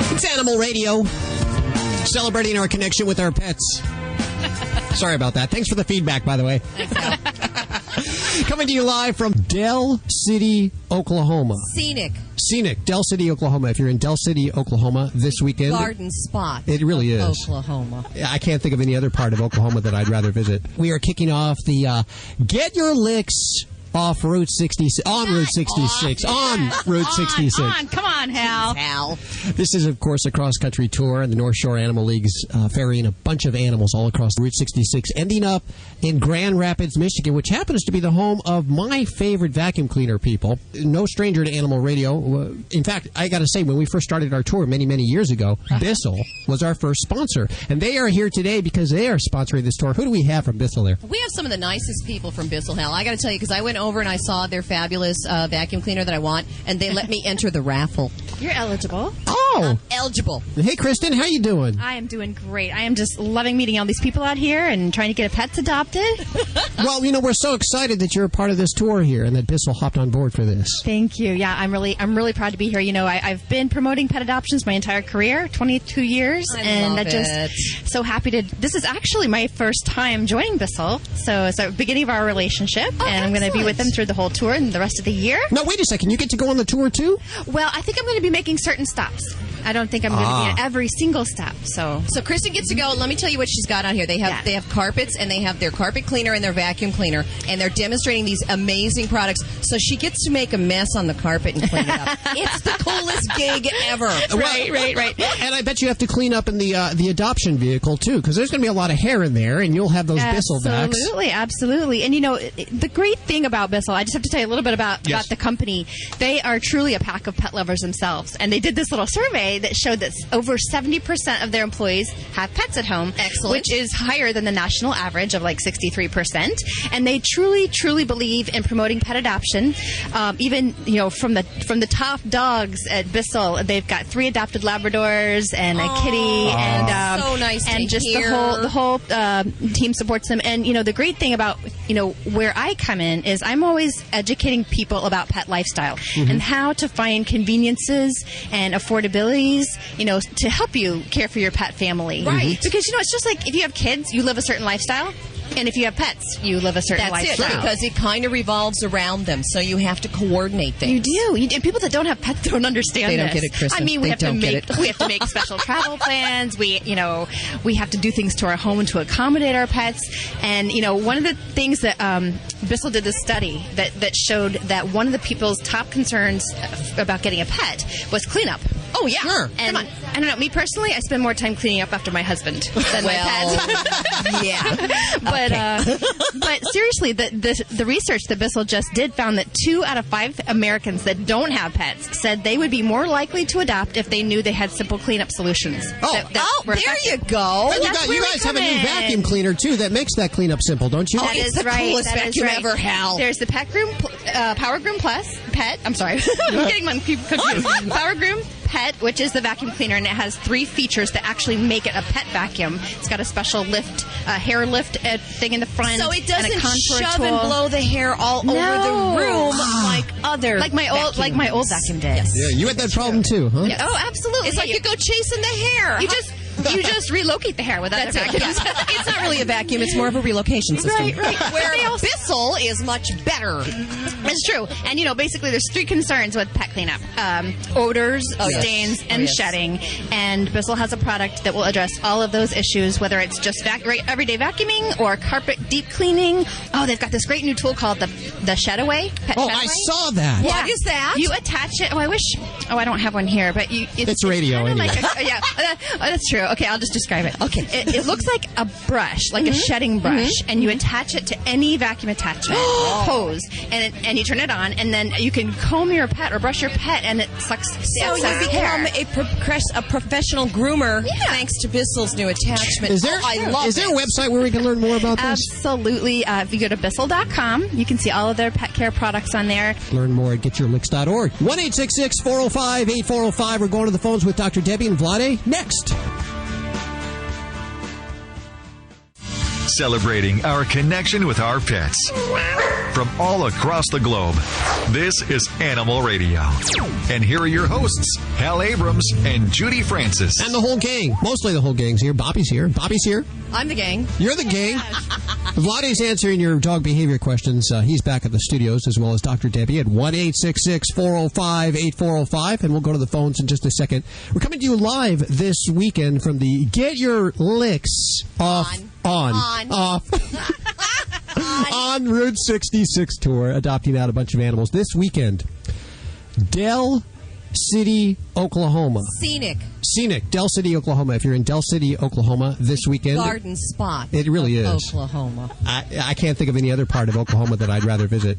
It's Animal Radio, celebrating our connection with our pets. Sorry about that. Thanks for the feedback, by the way. Coming to you live from Del City, Oklahoma. Scenic. Del City, Oklahoma. If you're in Del City, Oklahoma this weekend. Garden spot. It really is. Oklahoma. I can't think of any other part of Oklahoma that I'd rather visit. We are kicking off the Get Your Licks off Route 66. On Route 66. On Route 66. Come on, Hal. This is, of course, a cross-country tour, and the North Shore Animal League's ferrying a bunch of animals all across Route 66, ending up in Grand Rapids, Michigan, which happens to be the home of my favorite vacuum cleaner people. No stranger to Animal Radio. In fact, I got to say, when we first started our tour many, many years ago, Bissell was our first sponsor, and they are here today because they are sponsoring this tour. Who do we have from Bissell there? We have some of the nicest people from Bissell, Hal. I got to tell you, because I went over and I saw their fabulous vacuum cleaner that I want, and they let me enter the raffle. You're eligible. Oh! Eligible. Hey, Kristen, how you doing? I am doing great. I am just loving meeting all these people out here and trying to get pets adopted. Well, we're so excited that you're a part of this tour here and that Bissell hopped on board for this. Thank you. Yeah, I'm really proud to be here. I've been promoting pet adoptions my entire career, 22 years, I'm so happy to. This is actually my first time joining Bissell, so it's the beginning of our relationship, and I'm going to be with them through the whole tour and the rest of the year. Now, wait a second. You get to go on the tour too? Well, I think I'm going to be making certain stops. I don't think I'm going to be at every single step. So Kristen gets to go. Let me tell you what she's got on here. They have carpets, and they have their carpet cleaner and their vacuum cleaner, and they're demonstrating these amazing products. So she gets to make a mess on the carpet and clean it up. It's the coolest gig ever. Right. And I bet you have to clean up in the adoption vehicle too, because there's going to be a lot of hair in there, and you'll have those Bissell backs. Absolutely. And the great thing about Bissell, I just have to tell you a little bit about the company. They are truly a pack of pet lovers themselves, and they did this little survey that showed that over 70% of their employees have pets at home. Excellent. Which is higher than the national average of like 63%. And they truly believe in promoting pet adoption. Even from the top dogs at Bissell, they've got 3 adopted Labradors and a kitty, and so nice and to just hear. the whole team supports them. And the great thing about where I come in is I'm always educating people about pet lifestyle and how to find conveniences and affordabilities, to help you care for your pet family. Right. Because it's just like if you have kids, you live a certain lifestyle. And if you have pets, you live a certain lifestyle. That's it, because it kind of revolves around them, so you have to coordinate things. You do. And people that don't have pets don't understand They this. don't get it, Kristen. I mean, we have to make special travel plans. We have to do things to our home to accommodate our pets. And one of the things that Bissell did this study that showed that one of the people's top concerns about getting a pet was cleanup. Oh yeah, sure. And I don't know. Me personally, I spend more time cleaning up after my husband than my pet. Yeah. But seriously, the research that Bissell just did found that 2 out of 5 Americans that don't have pets said they would be more likely to adopt if they knew they had simple cleanup solutions. There you go. And you guys have a new vacuum cleaner too that makes that cleanup simple, don't you? That is the coolest vacuum ever, Hal. There's the Power Groom Plus Pet. I'm sorry, I'm getting my people confused. Power Groom Pet, which is the vacuum cleaner, and it has 3 features that actually make it a pet vacuum. It's got a special hair lift thing in the front. So it and a doesn't contour shove tool. and blow the hair all over the room like other like my old vacuum did. Yes. Yeah, you had that problem too, huh? Yes. Oh, absolutely. It's like you go chasing the hair. You just relocate the hair with other vacuums. It's not really a vacuum. It's more of a relocation system. Right. Where Bissell is much better. It's true. And, basically there's 3 concerns with pet cleanup. Odors, stains, and shedding. And Bissell has a product that will address all of those issues, whether it's just everyday vacuuming or carpet deep cleaning. Oh, they've got this great new tool called the Shed Away. Pet Shed I Away. saw that. Yeah. What is that? You attach it. I don't have one here, but it's radio kinda anyway. That's true. Okay, I'll just describe it. Okay. It looks like a brush, like a shedding brush, and you attach it to any vacuum attachment hose, and you turn it on, and then you can comb your pet or brush your pet, and it sucks the So you excess become hair. a professional groomer thanks to Bissell's new attachment. Is there I is there a website where we can learn more about this? Absolutely. If you go to Bissell.com, you can see all of their pet care products on there. Learn more at getyourlicks.org. 1-866-405-8405. We're going to the phones with Dr. Debbie and Vladae next. Celebrating our connection with our pets. From all across the globe, this is Animal Radio. And here are your hosts, Hal Abrams and Judy Francis. And the whole gang. Mostly the whole gang's here. Bobby's here. Bobby's here. I'm the gang. You're the gang. Vladae's answering your dog behavior questions. He's back at the studios, as well as Dr. Debbie at 1-866-405-8405. And we'll go to the phones in just a second. We're coming to you live this weekend from the Get Your Licks Off on Route 66 tour, adopting out a bunch of animals this weekend. Del City, Oklahoma. Scenic, Del City, Oklahoma. If you're in Del City, Oklahoma this weekend. garden spot. It really is. Oklahoma. I can't think of any other part of Oklahoma that I'd rather visit.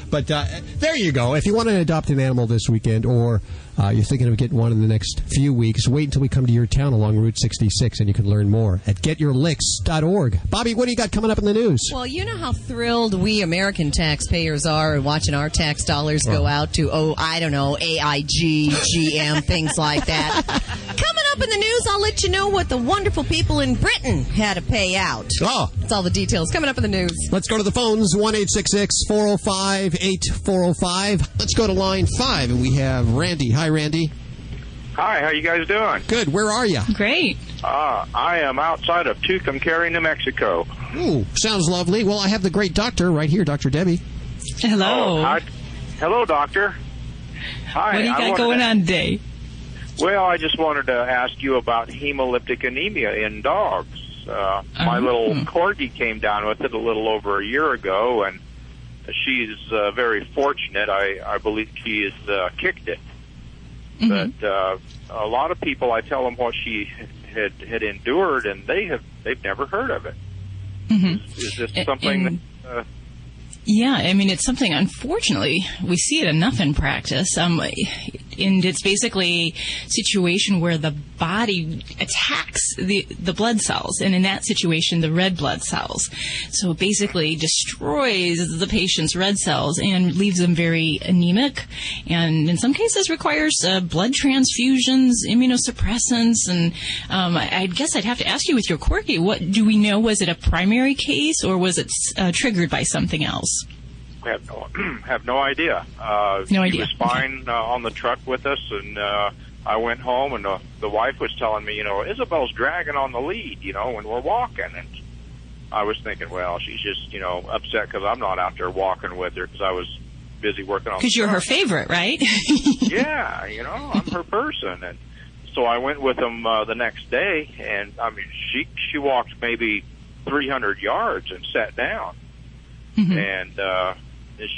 But there you go. If you want to adopt an animal this weekend, or you're thinking of getting one in the next few weeks, wait until we come to your town along Route 66, and you can learn more at getyourlicks.org. Bobby, what do you got coming up in the news? Well, you know how thrilled we American taxpayers are watching our tax dollars go out to, AIG, GM, things like that. Coming up in the news, I'll let you know what the wonderful people in Britain had to pay out. Oh. That's all the details coming up in the news. Let's go to the phones, 1-866-405-8405. Let's go to line 5, and we have Randy. Hi, Randy. Hi, how you guys doing? Good. Where are you? Great. I am outside of Tucumcari, New Mexico. Ooh, sounds lovely. Well, I have the great doctor right here, Dr. Debbie. Hello. Hello, doctor. Hi. What do you got going on today? Well, I just wanted to ask you about hemolytic anemia in dogs. My little corgi came down with it a little over a year ago, and she's very fortunate. I believe she has kicked it. But a lot of people, I tell them what she had endured, and they've never heard of it. Is this something that... Yeah, I mean, it's something, unfortunately, we see it enough in practice. And it's basically a situation where the body attacks the blood cells, and in that situation, the red blood cells. So it basically destroys the patient's red cells and leaves them very anemic, and in some cases requires blood transfusions, immunosuppressants, and I guess I'd have to ask you with your corgi, what do we know? Was it a primary case, or was it triggered by something else? Have no idea. He was fine on the truck with us, and I went home, and the wife was telling me, Isabel's dragging on the lead, when we're walking. And I was thinking, well, she's just, upset because I'm not out there walking with her because I was busy working on the Because you're truck. her favorite, right? Yeah, I'm her person. And so I went with them the next day, and, I mean, she walked maybe 300 yards and sat down. And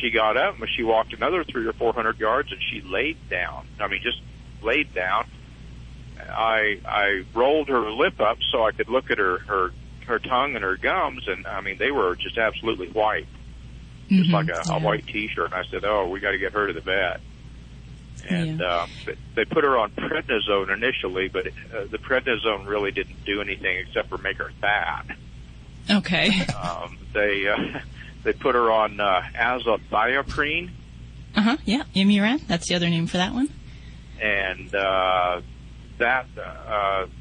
she got up, and she walked another 300 or 400 yards, and she laid down. I mean, just laid down. I rolled her lip up so I could look at her tongue and her gums, and, I mean, they were just absolutely white, just like a white T-shirt. And I said, we got to get her to the vet. And they put her on prednisone initially, but the prednisone really didn't do anything except for make her fat. Okay. They put her on azathioprine. Yeah, Imuran. That's the other name for that one. and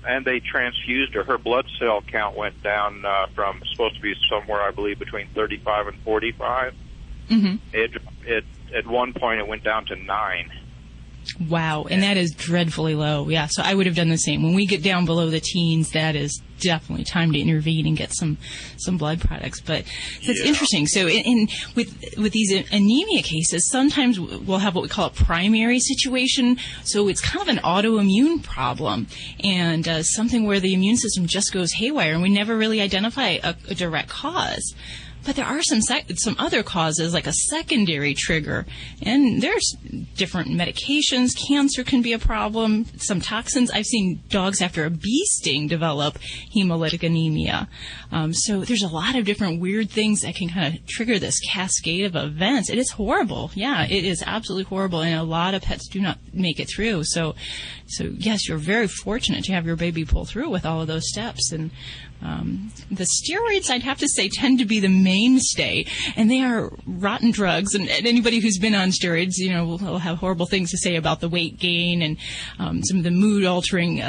and they transfused her. Her blood cell count went down from supposed to be somewhere, I believe, between 35 and 45. It at one point it went down to 9. Wow, and that is dreadfully low. Yeah, so I would have done the same. When we get down below the teens, that is definitely time to intervene and get some blood products. But that's interesting. So with these anemia cases, sometimes we'll have what we call a primary situation. So it's kind of an autoimmune problem and something where the immune system just goes haywire, and we never really identify a direct cause. But there are some other causes, like a secondary trigger, and there's different medications. Cancer can be a problem. Some toxins. I've seen dogs after a bee sting develop hemolytic anemia. So there's a lot of different weird things that can kind of trigger this cascade of events. It is horrible. Yeah, it is absolutely horrible, and a lot of pets do not make it through. So yes, you're very fortunate to have your baby pull through with all of those steps. And the steroids, I'd have to say, tend to be the mainstay, and they are rotten drugs. And anybody who's been on steroids, will have horrible things to say about the weight gain and some of the mood-altering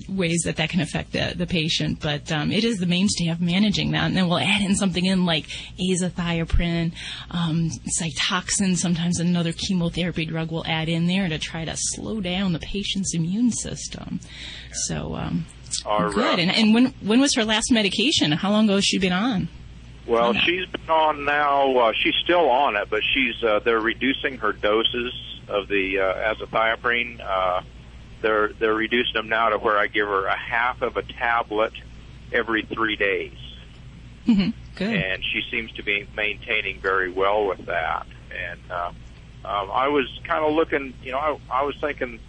ways that can affect the patient. But it is the mainstay of managing that. And then we'll add in something like azathioprine, Cytoxin. Sometimes another chemotherapy drug we'll add in there to try to slow down the patient's immune system. So. Good. And when was her last medication? How long ago has she been on? Well, she's been on now. She's still on it, but they're reducing her doses of the azathioprine. They're reducing them now to where I give her a half of a tablet every 3 days. Mm-hmm. Good. And she seems to be maintaining very well with that. And I was kind of looking, I was thinking,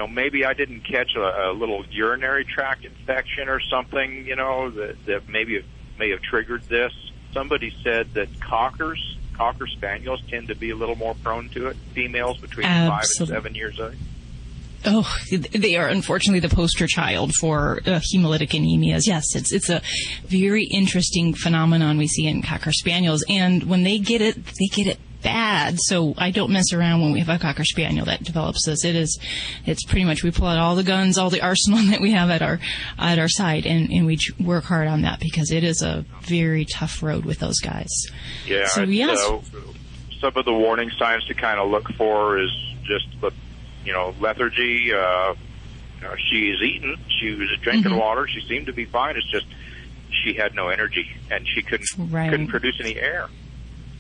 maybe I didn't catch a little urinary tract infection or something, that maybe may have triggered this. Somebody said that Cocker Spaniels tend to be a little more prone to it, females between 5 and 7 years old. Oh, they are unfortunately the poster child for hemolytic anemias. Yes, it's a very interesting phenomenon we see in Cocker Spaniels, and when they get it bad. So I don't mess around when we have a Cocker Spaniel that develops this. It's pretty much we pull out all the guns, all the arsenal that we have at our side, and we work hard on that because it is a very tough road with those guys. Yeah. So yes. Some of the warning signs to kind of look for is just lethargy. She's eaten. She was drinking water. She seemed to be fine. It's just she had no energy and she couldn't produce any air.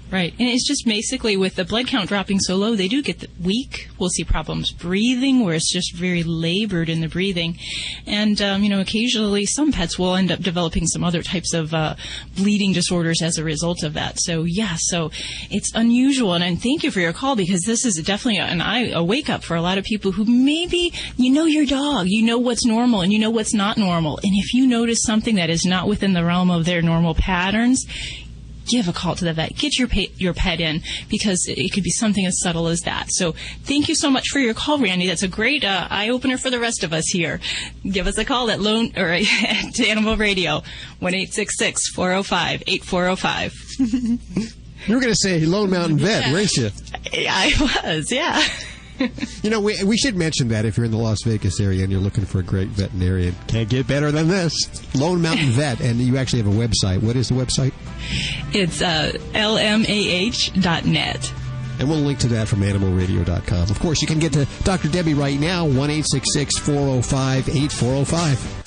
Right. And it's just basically with the blood count dropping so low, they do get weak. We'll see problems breathing where it's just very labored in the breathing. And, occasionally some pets will end up developing some other types of bleeding disorders as a result of that. So, so it's unusual. And thank you for your call because this is definitely a wake-up for a lot of people who maybe your dog, what's normal and what's not normal. And if you notice something that is not within the realm of their normal patterns, give a call to the vet. Get your pet in because it could be something as subtle as that. So thank you so much for your call, Randy. That's a great eye-opener for the rest of us here. Give us a call at to Animal Radio, 1-866-405-8405. You were going to say Lone Mountain Vet, weren't you? I was, yeah. We should mention that if you're in the Las Vegas area and you're looking for a great veterinarian, can't get better than this. Lone Mountain Vet, and you actually have a website. What is the website? It's lmah.net. And we'll link to that from animalradio.com. Of course, you can get to Dr. Debbie right now, 1-866-405-8405.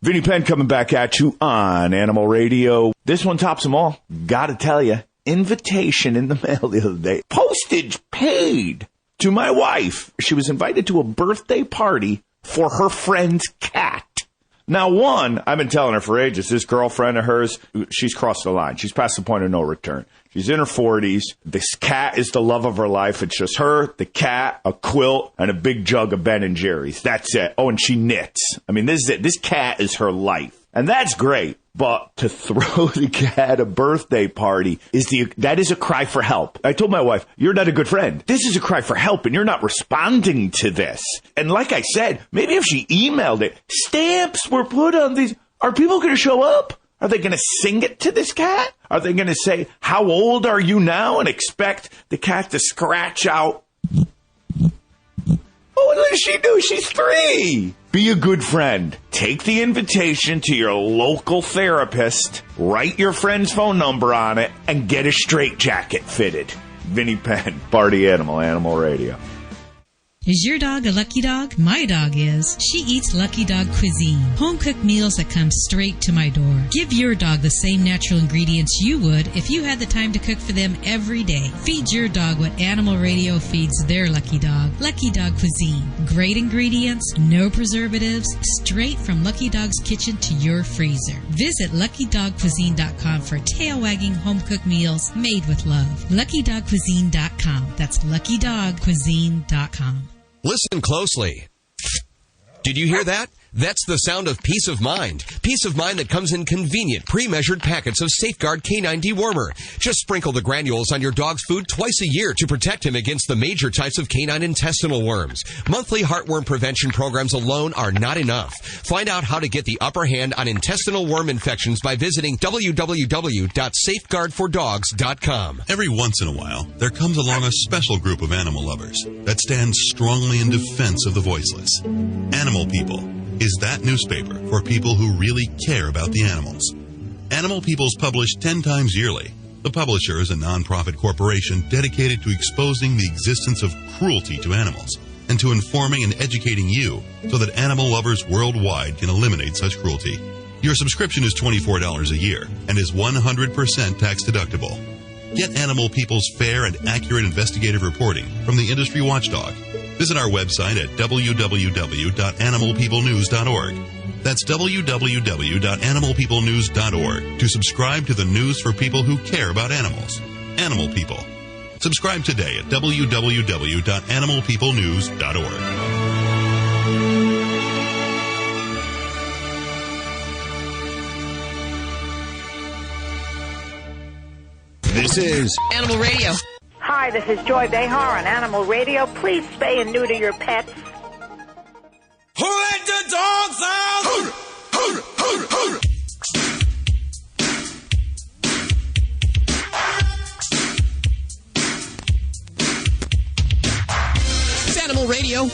Vinny Penn coming back at you on Animal Radio. This one tops them all. Gotta tell you, invitation in the mail the other day. Postage paid to my wife. She was invited to a birthday party for her friend's cat. Now, I've been telling her for ages, this girlfriend of hers, she's crossed the line. She's past the point of no return. She's in her 40s. This cat is the love of her life. It's just her, the cat, a quilt, and a big jug of Ben & Jerry's. That's it. Oh, and she knits. I mean, this is it. This cat is her life. And that's great. But to throw the cat a birthday party that is a cry for help. I told my wife, you're not a good friend. This is a cry for help, and you're not responding to this. And like I said, maybe if she emailed it, stamps were put on these. Are people going to show up? Are they going to sing it to this cat? Are they going to say, how old are you now? And expect the cat to scratch out, oh, what does she do? She's 3. Be a good friend. Take the invitation to your local therapist, write your friend's phone number on it, and get a straitjacket fitted. Vinnie Penn, Party Animal, Animal Radio. Is your dog a lucky dog? My dog is. She eats Lucky Dog cuisine, home-cooked meals that come straight to my door. Give your dog the same natural ingredients you would if you had the time to cook for them every day. Feed your dog what Animal Radio feeds their lucky dog. Lucky Dog cuisine. Great ingredients, no preservatives, straight from Lucky Dog's kitchen to your freezer. Visit LuckyDogCuisine.com for tail-wagging home-cooked meals made with love. LuckyDogCuisine.com. That's LuckyDogCuisine.com. Listen closely. Did you hear that? That's the sound of peace of mind. Peace of mind that comes in convenient, pre-measured packets of Safeguard Canine Dewormer. Just sprinkle the granules on your dog's food twice a year to protect him against the major types of canine intestinal worms. Monthly heartworm prevention programs alone are not enough. Find out how to get the upper hand on intestinal worm infections by visiting www.safeguardfordogs.com. Every once in a while, there comes along a special group of animal lovers that stands strongly in defense of the voiceless. Animal People is that newspaper for people who really care about the animals. Animal People's published 10 times yearly. The publisher is a non-profit corporation dedicated to exposing the existence of cruelty to animals and to informing and educating you so that animal lovers worldwide can eliminate such cruelty. Your subscription is $24 a year and is 100% tax deductible. Get Animal People's fair and accurate investigative reporting from the industry watchdog. Visit our website at www.animalpeoplenews.org. That's www.animalpeoplenews.org to subscribe to the news for people who care about animals. Animal People. Subscribe today at www.animalpeoplenews.org. This is Animal Radio. Hi, this is Joy Behar on Animal Radio. Please spay and neuter your pets. Who let the dogs out? It's Animal Radio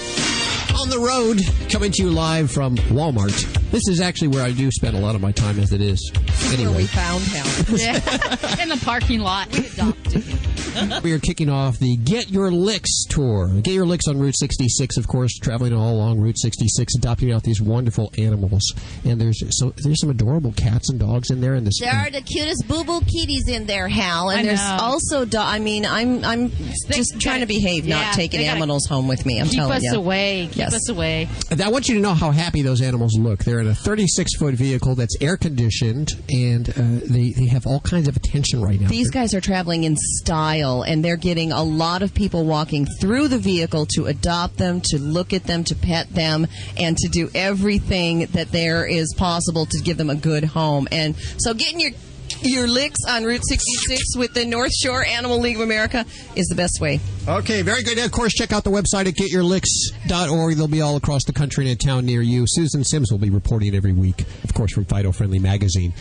on the road, coming to you live from Walmart. This is actually where I do spend a lot of my time, as it is. Anyway, where we found him. In the parking lot. We adopted him. We are kicking off the Get Your Licks tour. Get Your Licks on Route 66, of course, traveling all along Route 66, adopting out these wonderful animals. And there's some adorable cats and dogs in there. There are the cutest boo-boo kitties in there, Hal. And there's also, I'm just trying to behave, not taking animals home with me. I'm telling you. Keep us away. I want you to know how happy those animals look. They're in a 36-foot vehicle that's air-conditioned, and they have all kinds of attention right now. These guys are traveling in style, and they're getting a lot of people walking through the vehicle to adopt them, to look at them, to pet them, and to do everything that there is possible to give them a good home. And so getting your licks on Route 66 with the North Shore Animal League of America is the best way. Okay, very good. And of course, check out the website at getyourlicks.org. They'll be all across the country in a town near you. Susan Sims will be reporting every week, of course, from Fido Friendly Magazine.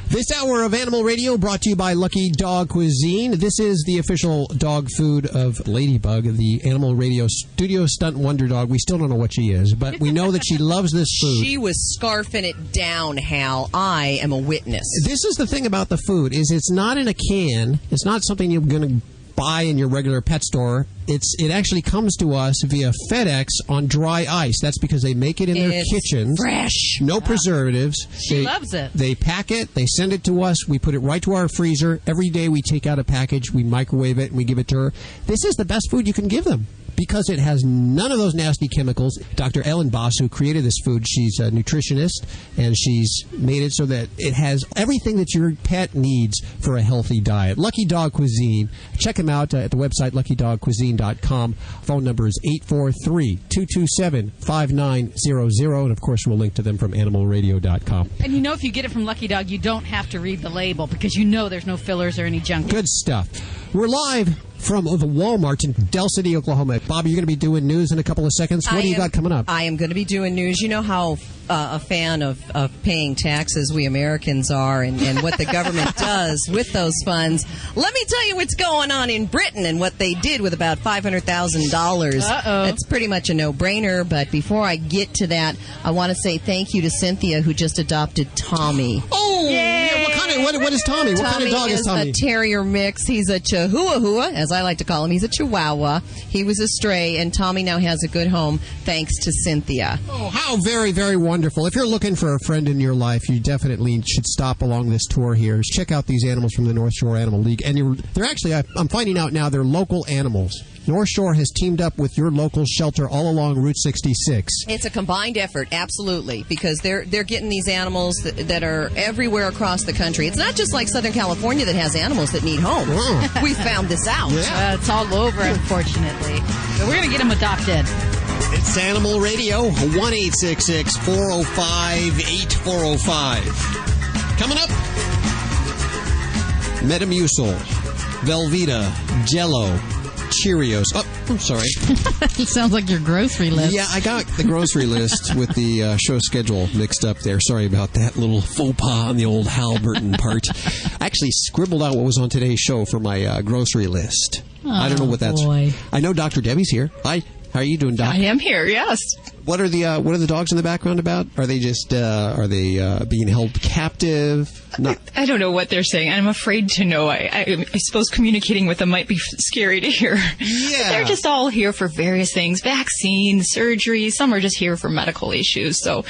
This hour of Animal Radio brought to you by Lucky Dog Cuisine. This is the official dog food of Ladybug, the Animal Radio studio stunt wonder dog. We still don't know what she is, but we know that she loves this food. She was scarfing it down, Hal. I am a witness. This is the thing about the food, is it's not in a can. It's not something you're going to buy in your regular pet store. It actually comes to us via FedEx on dry ice. That's because they make it in their kitchens. Fresh. No preservatives. She loves it. They pack it. They send it to us. We put it right to our freezer. Every day we take out a package. We microwave it and we give it to her. This is the best food you can give them, because it has none of those nasty chemicals. Dr. Ellen Boss, who created this food, she's a nutritionist, and she's made it so that it has everything that your pet needs for a healthy diet. Lucky Dog Cuisine. Check them out at the website, luckydogcuisine.com. Phone number is 843-227-5900. And, of course, we'll link to them from animalradio.com. And you know, if you get it from Lucky Dog, you don't have to read the label, because you know there's no fillers or any junk. Good stuff. We're live from the Walmart in Del City, Oklahoma. Bobby, you're going to be doing news in a couple of seconds. What do you got coming up? I am going to be doing news. You know how a fan of paying taxes, we Americans are, and what the government does with those funds, let me tell you what's going on in Britain and what they did with about $500,000. Uh-oh. It's pretty much a no-brainer, but before I get to that, I want to say thank you to Cynthia, who just adopted Tommy. Oh, yeah, what is Tommy? What kind of dog is Tommy? Tommy is a terrier mix. He's a chihuahua, as I like to call him. He's a chihuahua. He was a stray, and Tommy now has a good home thanks to Cynthia. Oh, how very, very wonderful. If you're looking for a friend in your life, you definitely should stop along this tour here. Check out these animals from the North Shore Animal League. And they're actually, I'm finding out now, they're local animals. North Shore has teamed up with your local shelter all along Route 66. It's a combined effort, absolutely, because they're getting these animals that are everywhere across the country. It's not just like Southern California that has animals that need homes. Oh. We found this out. Yeah. It's all over, unfortunately. But we're going to get them adopted. It's Animal Radio, 1-866-405-8405. Coming up, Metamucil, Velveeta, Jell-O, Cheerios. Oh, I'm sorry. It sounds like your grocery list. Yeah, I got the grocery list with the show schedule mixed up there. Sorry about that little faux pas on the old Hal Burton part. I actually scribbled out what was on today's show for my grocery list. I don't know what that's. Boy. I know Dr. Debbie's here. Hi. How are you doing, Doc? I am here, yes. What are the dogs in the background about? Are they just being held captive? I don't know what they're saying. I'm afraid to know. I suppose communicating with them might be scary to hear. Yeah. They're just all here for various things, vaccines, surgery. Some are just here for medical issues. So,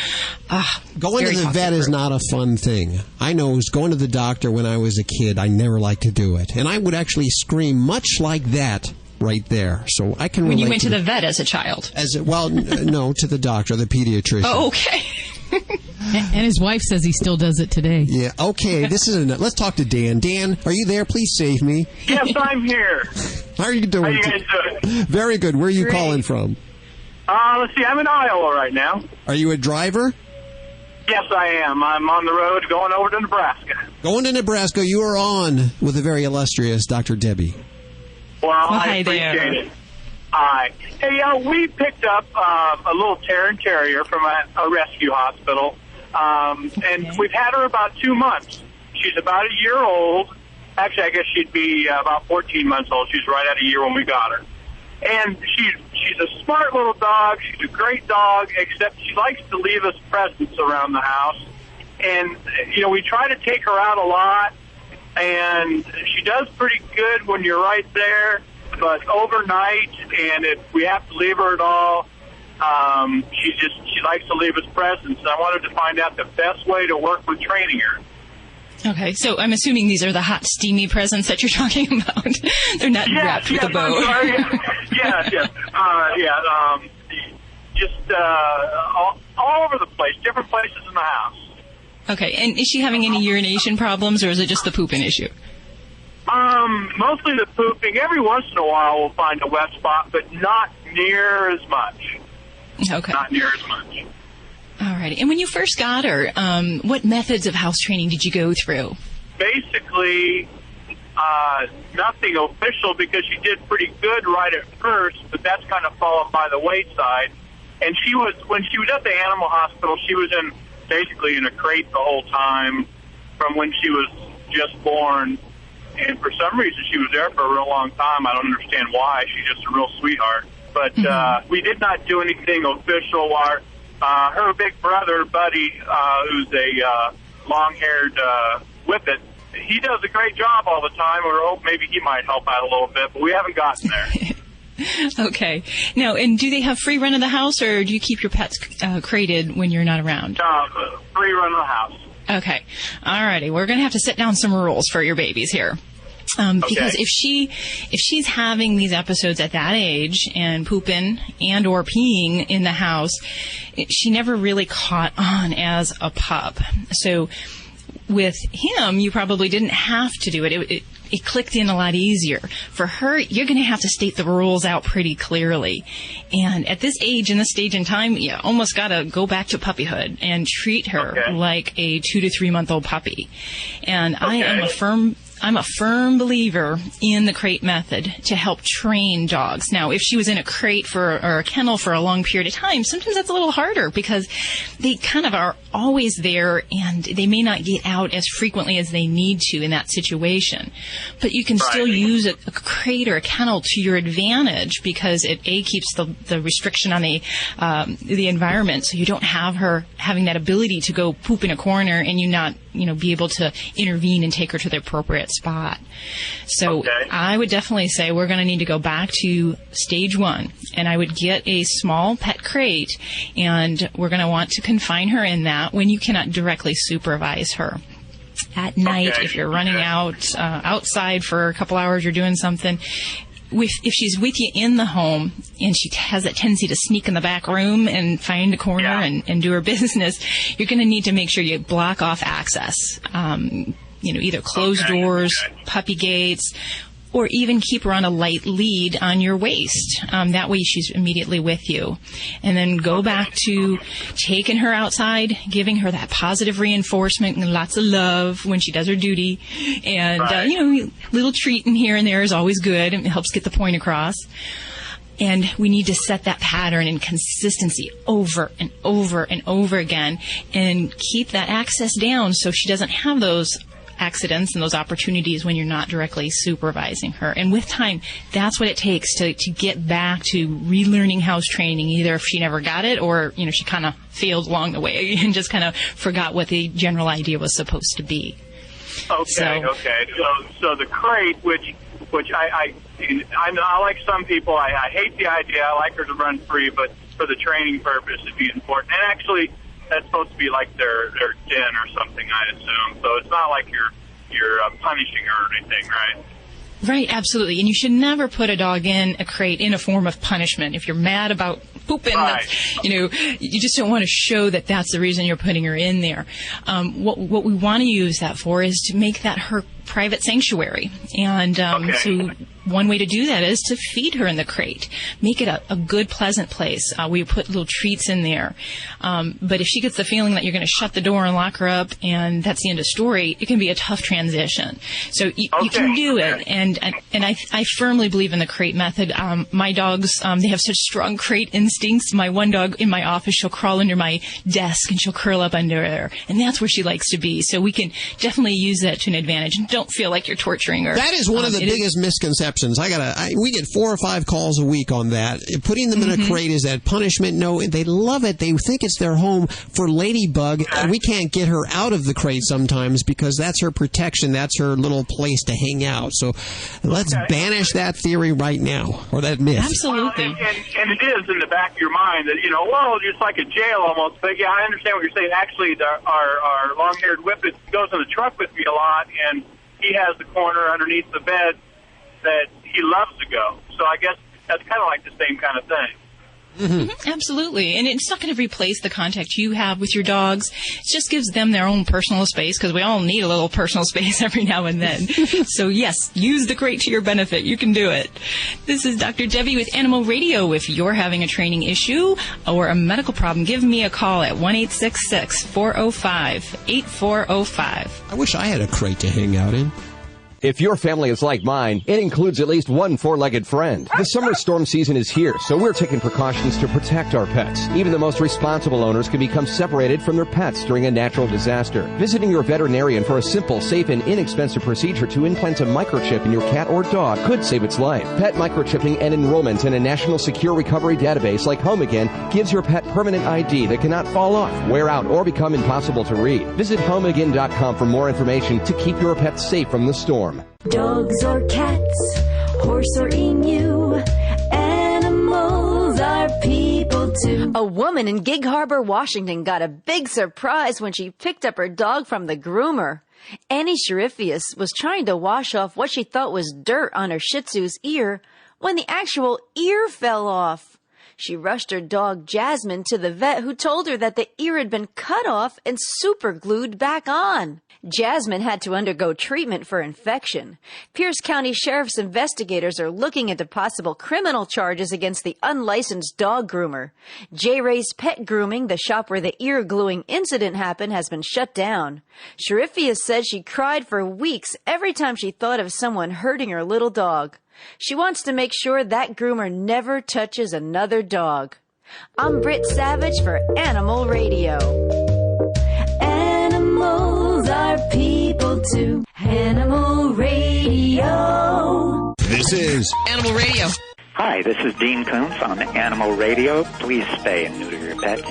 going to the vet is not a fun thing. I know going to the doctor when I was a kid, I never liked to do it. And I would actually scream much like that right there. So I can relate. When you went to the vet as a child? No, to the doctor, the pediatrician. Oh, okay. And his wife says he still does it today. Yeah, okay. Let's talk to Dan. Dan, are you there? Please save me. Yes, I'm here. How are you doing? How you guys doing? Very good. Where are you calling from? Let's see. I'm in Iowa right now. Are you a driver? Yes, I am. I'm on the road going over to Nebraska. Going to Nebraska. You are on with the very illustrious Dr. Debbie. Well, hi I appreciate there. it. Hi. Hey, we picked up a little Terran Terrier from a rescue hospital, and we've had her about 2 months. She's about a year old. Actually, I guess she'd be about 14 months old. She's right at a year when we got her. And she's a smart little dog. She's a great dog, except she likes to leave us presents around the house. And, we try to take her out a lot. And she does pretty good when you're right there, but overnight, and if we have to leave her at all, she likes to leave us presents. I wanted to find out the best way to work with training her. Okay, so I'm assuming these are the hot, steamy presents that you're talking about. They're not wrapped with a bow. I'm sorry. Yes. Just all over the place, different places in the house. Okay, and is she having any urination problems, or is it just the pooping issue? Mostly the pooping. Every once in a while we'll find a wet spot, but not near as much. Okay. Not near as much. All righty. And when you first got her, what methods of house training did you go through? Basically, nothing official because she did pretty good right at first, but that's kind of fallen by the wayside. And when she was at the animal hospital, she was basically in a crate the whole time from when she was just born. And for some reason, she was there for a real long time. I don't understand why. She's just a real sweetheart. But we did not do anything official. Her big brother, Buddy, who's a long-haired whippet, he does a great job all the time. We hope maybe he might help out a little bit, but we haven't gotten there. Okay. Now, and do they have free run of the house, or do you keep your pets crated when you're not around? Free run of the house. Okay. All righty. We're going to have to set down some rules for your babies here. Because if she's having these episodes at that age and pooping and or peeing in the house, she never really caught on as a pup. So with him, you probably didn't have to do it. It clicked in a lot easier. For her, you're going to have to state the rules out pretty clearly. And at this age, in this stage in time, you almost got to go back to puppyhood and treat her like a 2 to 3 month old puppy. And I am a firm I'm a firm believer in the crate method to help train dogs. Now, if she was in a crate or a kennel for a long period of time, sometimes that's a little harder because they kind of are always there and they may not get out as frequently as they need to in that situation. But you can still use a crate or a kennel to your advantage because it keeps the restriction on the environment, so you don't have her having that ability to go poop in a corner and you not be able to intervene and take her to the appropriate spot. So I would definitely say we're going to need to go back to stage 1, and I would get a small pet crate, and we're going to want to confine her in that when you cannot directly supervise her. At night, if you're running outside for a couple hours, you're doing something, if she's with you in the home and she has that tendency to sneak in the back room and find a corner and do her business, you're going to need to make sure you block off access. Either closed doors, puppy gates, or even keep her on a light lead on your waist. That way she's immediately with you. And then go back to taking her outside, giving her that positive reinforcement and lots of love when she does her duty. And, little treat in here and there is always good. It helps get the point across. And we need to set that pattern and consistency over and over and over again and keep that access down so she doesn't have those accidents and those opportunities when you're not directly supervising her. And with time, that's what it takes to get back to relearning house training, either if she never got it or, she kind of failed along the way and just kind of forgot what the general idea was supposed to be. Okay. So the crate, which I like some people, I hate the idea. I like her to run free, but for the training purpose, it'd be important. And actually, that's supposed to be like their den or something, I assume. So it's not like you're punishing her or anything, right? Right, absolutely. And you should never put a dog in a crate in a form of punishment. If you're mad about pooping, you just don't want to show that that's the reason you're putting her in there. What we want to use that for is to make that her private sanctuary. And so one way to do that is to feed her in the crate. Make it a good, pleasant place. We put little treats in there. But if she gets the feeling that you're going to shut the door and lock her up and that's the end of story, it can be a tough transition. So you can do it. And I firmly believe in the crate method. My dogs, they have such strong crate instincts. My one dog in my office, she'll crawl under my desk and she'll curl up under there. And that's where she likes to be. So we can definitely use that to an advantage. And don't feel like you're torturing her. That is one of the biggest misconceptions. We get 4 or 5 calls a week on that. Putting them in a crate, is that punishment? No, they love it. They think it's their home. For Ladybug, we can't get her out of the crate sometimes because that's her protection. That's her little place to hang out. So let's banish that theory right now, or that myth. Absolutely. Well, and it is in the back of your mind that, it's like a jail almost. But, I understand what you're saying. Actually, our long-haired Whippet goes in the truck with me a lot, and he has the corner underneath the bed that he loves to go. So I guess that's kind of like the same kind of thing. Absolutely. And it's not going to replace the contact you have with your dogs. It just gives them their own personal space because we all need a little personal space every now and then. So, yes, use the crate to your benefit. You can do it. This is Dr. Debbie with Animal Radio. If you're having a training issue or a medical problem, give me a call at 1-866-405-8405. I wish I had a crate to hang out in. If your family is like mine, it includes at least one four-legged friend. The summer storm season is here, so we're taking precautions to protect our pets. Even the most responsible owners can become separated from their pets during a natural disaster. Visiting your veterinarian for a simple, safe, and inexpensive procedure to implant a microchip in your cat or dog could save its life. Pet microchipping and enrollment in a national secure recovery database like Home Again gives your pet permanent ID that cannot fall off, wear out, or become impossible to read. Visit homeagain.com for more information to keep your pets safe from the storm. Dogs or cats, horse or emu, animals are people too. A woman in Gig Harbor, Washington got a big surprise when she picked up her dog from the groomer. Annie Sharifius was trying to wash off what she thought was dirt on her Shih Tzu's ear when the actual ear fell off. She rushed her dog Jasmine to the vet, who told her that the ear had been cut off and super glued back on. Jasmine had to undergo treatment for infection. Pierce County Sheriff's investigators are looking into possible criminal charges against the unlicensed dog groomer. J. Ray's Pet Grooming, the shop where the ear gluing incident happened, has been shut down. Sharifia said she cried for weeks every time she thought of someone hurting her little dog. She wants to make sure that groomer never touches another dog. I'm Britt Savage for Animal Radio. Animals are people too. Animal Radio. This is Animal Radio. Hi, this is Dean Koontz on Animal Radio. Please spay and neuter your pets.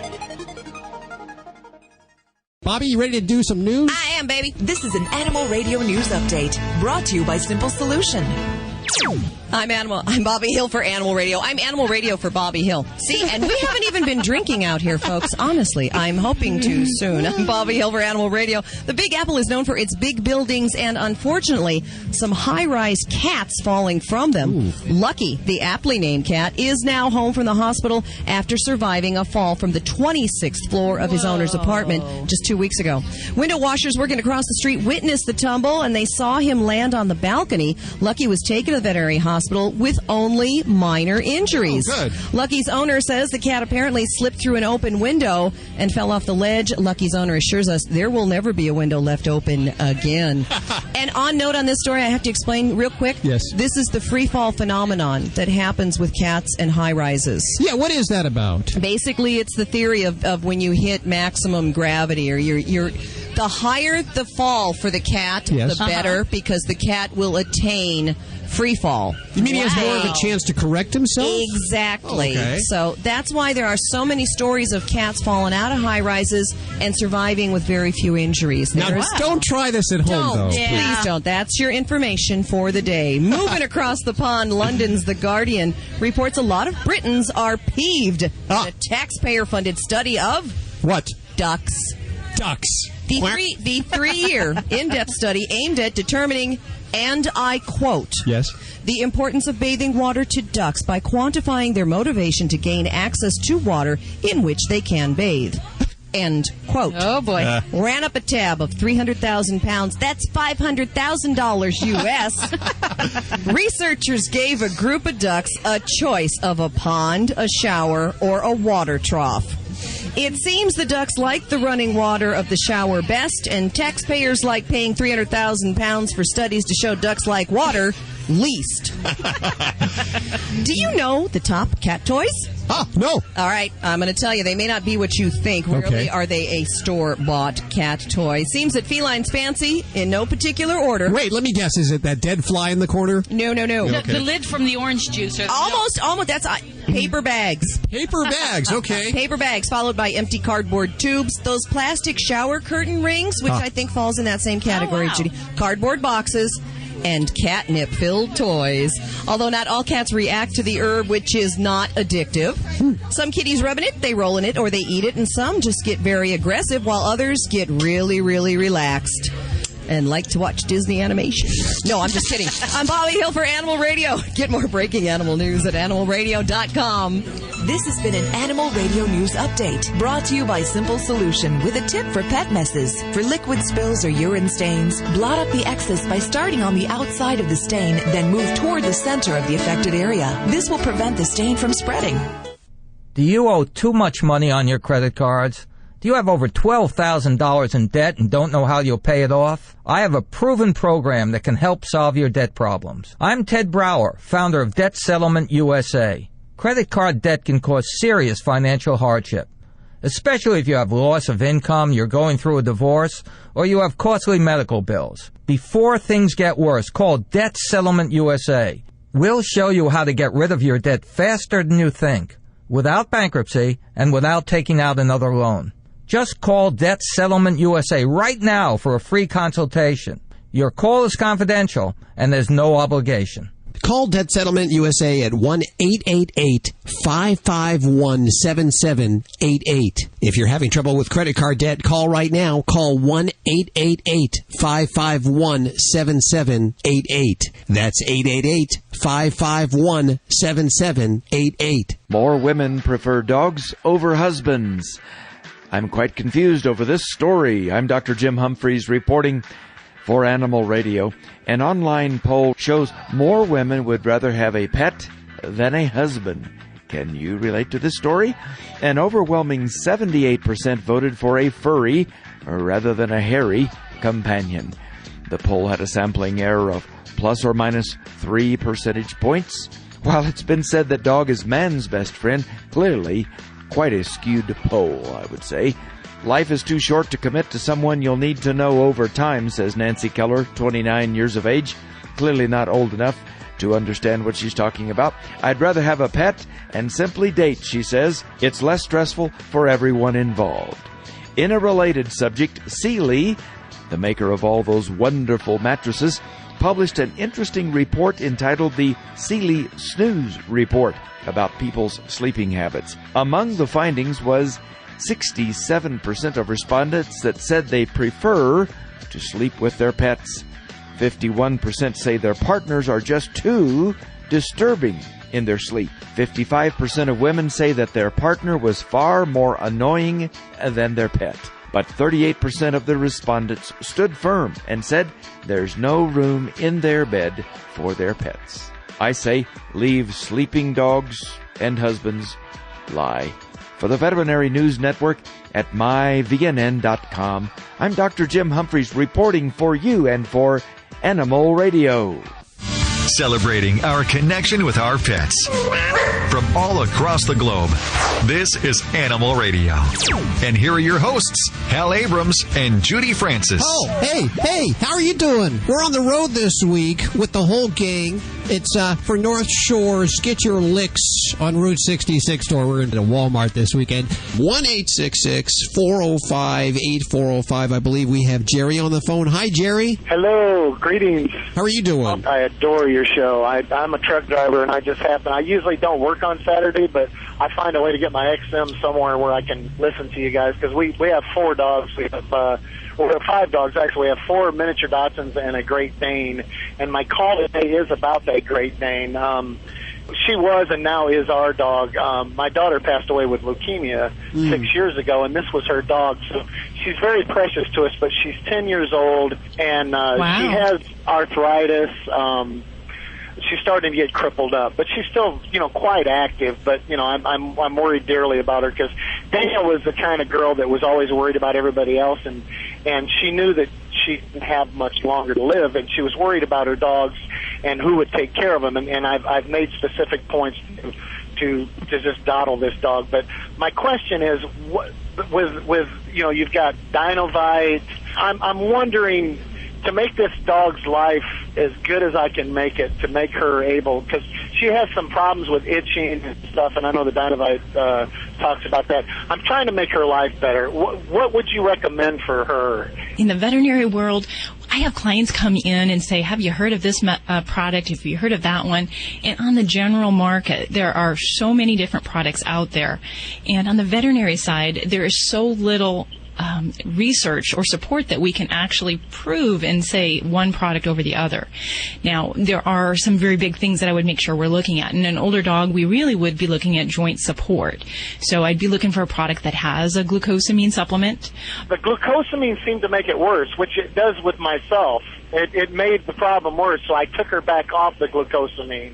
Bobby, you ready to do some news? I am, baby. This is an Animal Radio News Update brought to you by Simple Solution. I'm Bobby Hill for Animal Radio. I'm Animal Radio for Bobby Hill. See, and we haven't even been drinking out here, folks. Honestly, I'm hoping to soon. I'm Bobby Hill for Animal Radio. The Big Apple is known for its big buildings and, unfortunately, some high-rise cats falling from them. Ooh. Lucky, the aptly named cat, is now home from the hospital after surviving a fall from the 26th floor of his owner's apartment just 2 weeks ago. Window washers working across the street witnessed the tumble, and they saw him land on the balcony. Lucky was taken to the veterinary hospital with only minor injuries. Oh, good. Lucky's owner says the cat apparently slipped through an open window and fell off the ledge. Lucky's owner assures us there will never be a window left open again. And on note on this story, I have to explain real quick. Yes. This is the free fall phenomenon that happens with cats and high rises. Yeah, what is that about? Basically, it's the theory of when you hit maximum gravity, or you're the higher the fall for the cat, the better, because the cat will attain free fall. You mean he has more of a chance to correct himself? Exactly. Okay. So that's why there are so many stories of cats falling out of high rises and surviving with very few injuries. Now, don't try this at home, though. Please don't. That's your information for the day. Moving across the pond, London's The Guardian reports a lot of Britons are peeved at a taxpayer-funded study of... What? Ducks. Ducks. The three-year in-depth study aimed at determining, and I quote, yes, the importance of bathing water to ducks by quantifying their motivation to gain access to water in which they can bathe. End quote. Oh, boy. Ran up a tab of 300,000 pounds. That's $500,000 U.S. Researchers gave a group of ducks a choice of a pond, a shower, or a water trough. It seems the ducks like the running water of the shower best, and taxpayers like paying 300,000 pounds for studies to show ducks like water least. Do you know the top cat toys? No. All right, I'm going to tell you, they may not be what you think. Rarely are they a store-bought cat toy. Seems that felines fancy in no particular order. Wait, let me guess. Is it that dead fly in the corner? No. The lid from the orange juice. Almost. That's paper bags. Paper bags, okay. Paper bags, followed by empty cardboard tubes. Those plastic shower curtain rings, which I think falls in that same category, Judy. Cardboard boxes. And catnip-filled toys. Although not all cats react to the herb, which is not addictive. Some kitties rub in it, they roll in it, or they eat it, and some just get very aggressive, while others get really, really relaxed and like to watch Disney animation. No, I'm just kidding. I'm Bobby Hill for Animal Radio. Get more breaking animal news at animalradio.com. This has been an Animal Radio News Update brought to you by Simple Solution with a tip for pet messes. For liquid spills or urine stains, blot up the excess by starting on the outside of the stain, then move toward the center of the affected area. This will prevent the stain from spreading. Do you owe too much money on your credit cards? Do you have over $12,000 in debt and don't know how you'll pay it off? I have a proven program that can help solve your debt problems. I'm Ted Brower, founder of Debt Settlement USA. Credit card debt can cause serious financial hardship, especially if you have loss of income, you're going through a divorce, or you have costly medical bills. Before things get worse, call Debt Settlement USA. We'll show you how to get rid of your debt faster than you think, without bankruptcy and without taking out another loan. Just call Debt Settlement USA right now for a free consultation. Your call is confidential and there's no obligation. Call Debt Settlement USA at 1-888-551-7788. If you're having trouble with credit card debt, call right now. Call 1-888-551-7788. That's 888-551-7788. More women prefer dogs over husbands. I'm quite confused over this story. I'm Dr. Jim Humphries reporting for Animal Radio. An online poll shows more women would rather have a pet than a husband. Can you relate to this story? An overwhelming 78% voted for a furry rather than a hairy companion. The poll had a sampling error of plus or minus 3 percentage points. While it's been said that dog is man's best friend, clearly quite a skewed poll, I would say. Life is too short to commit to someone you'll need to know over time, says Nancy Keller, 29 years of age. Clearly not old enough to understand what she's talking about. I'd rather have a pet and simply date, she says. It's less stressful for everyone involved. In a related subject, Sealy, the maker of all those wonderful mattresses, published an interesting report entitled the Sealy Snooze Report about people's sleeping habits. Among the findings was 67% of respondents that said they prefer to sleep with their pets. 51% say their partners are just too disturbing in their sleep. 55% of women say that their partner was far more annoying than their pet. But 38% of the respondents stood firm and said there's no room in their bed for their pets. I say leave sleeping dogs and husbands lie. For the Veterinary News Network at myvnn.com, I'm Dr. Jim Humphries reporting for you and for Animal Radio. Celebrating our connection with our pets from all across the globe. This is Animal Radio. And here are your hosts, Hal Abrams and Judy Francis. Oh, hey, how are you doing? We're on the road this week with the whole gang. It's for North Shore's Get Your Licks on Route 66 store. We're into Walmart this weekend. 1-866-405-8405. I believe we have Jerry on the phone. Hi, Jerry. Hello, greetings. How are you doing? I adore your show. I'm a truck driver, and I usually don't work on Saturday, but I find a way to get my XM somewhere where I can listen to you guys, because we have 4 dogs. We have 5 dogs, actually. We have 4 miniature Dachshunds and a Great Dane, and my call today is about that Great Dane. She was and now is our dog. My daughter passed away with leukemia 6 years ago, and this was her dog. So she's very precious to us, but she's 10 years old, and she has arthritis. She's starting to get crippled up, but she's still, quite active. But I'm worried dearly about her, because Danielle was the kind of girl that was always worried about everybody else, and she knew that she didn't have much longer to live, and she was worried about her dogs and who would take care of them. And I've made specific points to just dawdle this dog. But my question is, with you've got Dinovite. I'm wondering, to make this dog's life as good as I can make it, to make her able, because she has some problems with itching and stuff, and I know the Dinovite talks about that. I'm trying to make her life better. What would you recommend for her? In the veterinary world, I have clients come in and say, have you heard of this product? Have you heard of that one? And on the general market, there are so many different products out there. And on the veterinary side, there is so little research or support that we can actually prove and say one product over the other. Now, there are some very big things that I would make sure we're looking at. In an older dog, we really would be looking at joint support. So I'd be looking for a product that has a glucosamine supplement. The glucosamine seemed to make it worse, which it does with myself. It made the problem worse, so I took her back off the glucosamine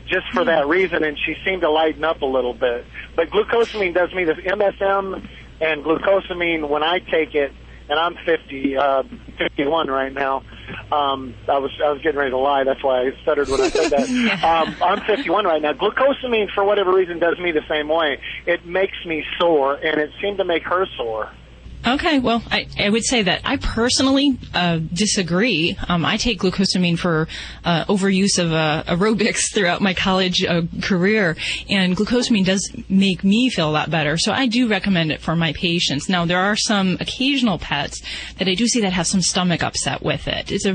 just for that reason, and she seemed to lighten up a little bit. But glucosamine does me this. MSM and glucosamine, when I take it, and I'm 51 right now. I was getting ready to lie. That's why I stuttered when I said that. I'm 51 right now. Glucosamine, for whatever reason, does me the same way. It makes me sore, and it seemed to make her sore. Okay, well, I would say that I personally disagree. I take glucosamine for overuse of aerobics throughout my college career, and glucosamine does make me feel a lot better. So I do recommend it for my patients. Now, there are some occasional pets that I do see that have some stomach upset with it. It's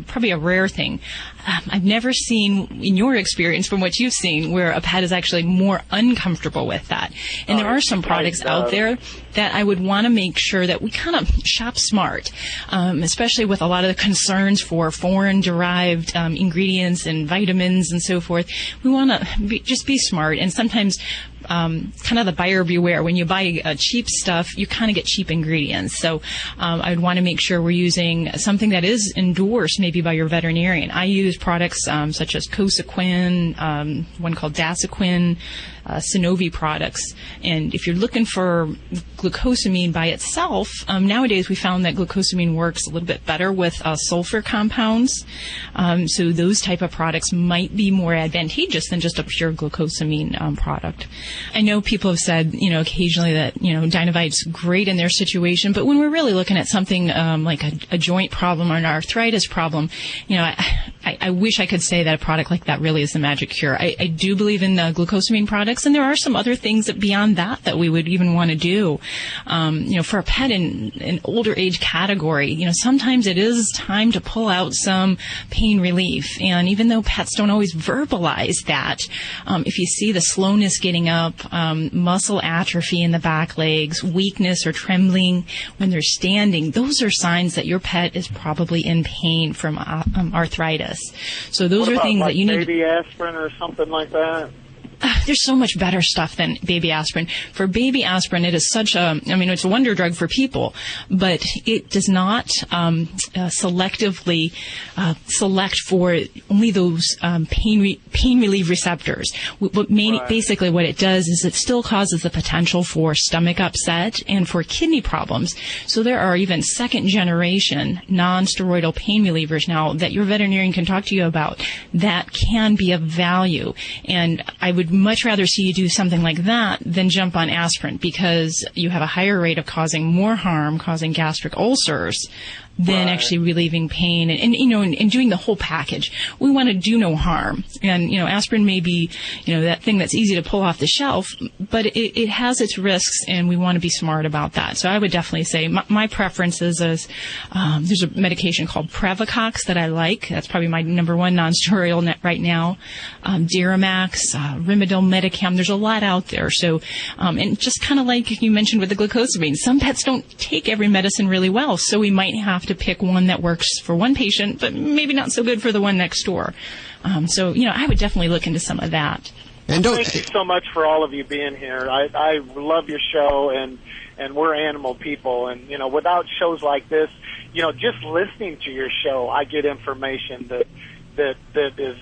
probably a rare thing. I've never seen, in your experience, from what you've seen, where a pet is actually more uncomfortable with that. And there are some products out there that I would want to make sure that we kind of shop smart, especially with a lot of the concerns for foreign-derived ingredients and vitamins and so forth. We want to just be smart, and sometimes kind of the buyer beware. When you buy cheap stuff, you kind of get cheap ingredients. So I would want to make sure we're using something that is endorsed maybe by your veterinarian. I use products such as Cosequin, one called Dasequin, Synovi products. And if you're looking for glucosamine by itself, nowadays we found that glucosamine works a little bit better with sulfur compounds. So those type of products might be more advantageous than just a pure glucosamine product. I know people have said, occasionally that, Dynovite's great in their situation, but when we're really looking at something like a joint problem or an arthritis problem, I wish I could say that a product like that really is the magic cure. I do believe in the glucosamine products, and there are some other things that beyond that we would even want to do. For a pet in an older age category, sometimes it is time to pull out some pain relief. And even though pets don't always verbalize that, if you see the slowness getting up, muscle atrophy in the back legs, weakness or trembling when they're standing, those are signs that your pet is probably in pain from arthritis. So those are things that you need. Baby aspirin or something like that? There's so much better stuff than baby aspirin. For baby aspirin, it is such it's a wonder drug for people, but it does not selectively select for only those pain relief receptors. Basically what it does is it still causes the potential for stomach upset and for kidney problems. So there are even second generation non-steroidal pain relievers now that your veterinarian can talk to you about that can be of value. And I would much rather see you do something like that than jump on aspirin, because you have a higher rate of causing more harm, causing gastric ulcers, than actually relieving pain and doing the whole package. We want to do no harm. And, aspirin may be, that thing that's easy to pull off the shelf, but it has its risks, and we want to be smart about that. So I would definitely say my preference is there's a medication called Previcox that I like. That's probably my number one non-steroidal right now. Duramax, Rimadyl, Medicam. There's a lot out there. So, and just kind of like you mentioned with the glucosamine, some pets don't take every medicine really well, so we might have to pick one that works for one patient, but maybe not so good for the one next door. So I would definitely look into some of that. And thank you so much for all of you being here. I love your show, and we're animal people. And, without shows like this, just listening to your show, I get information that is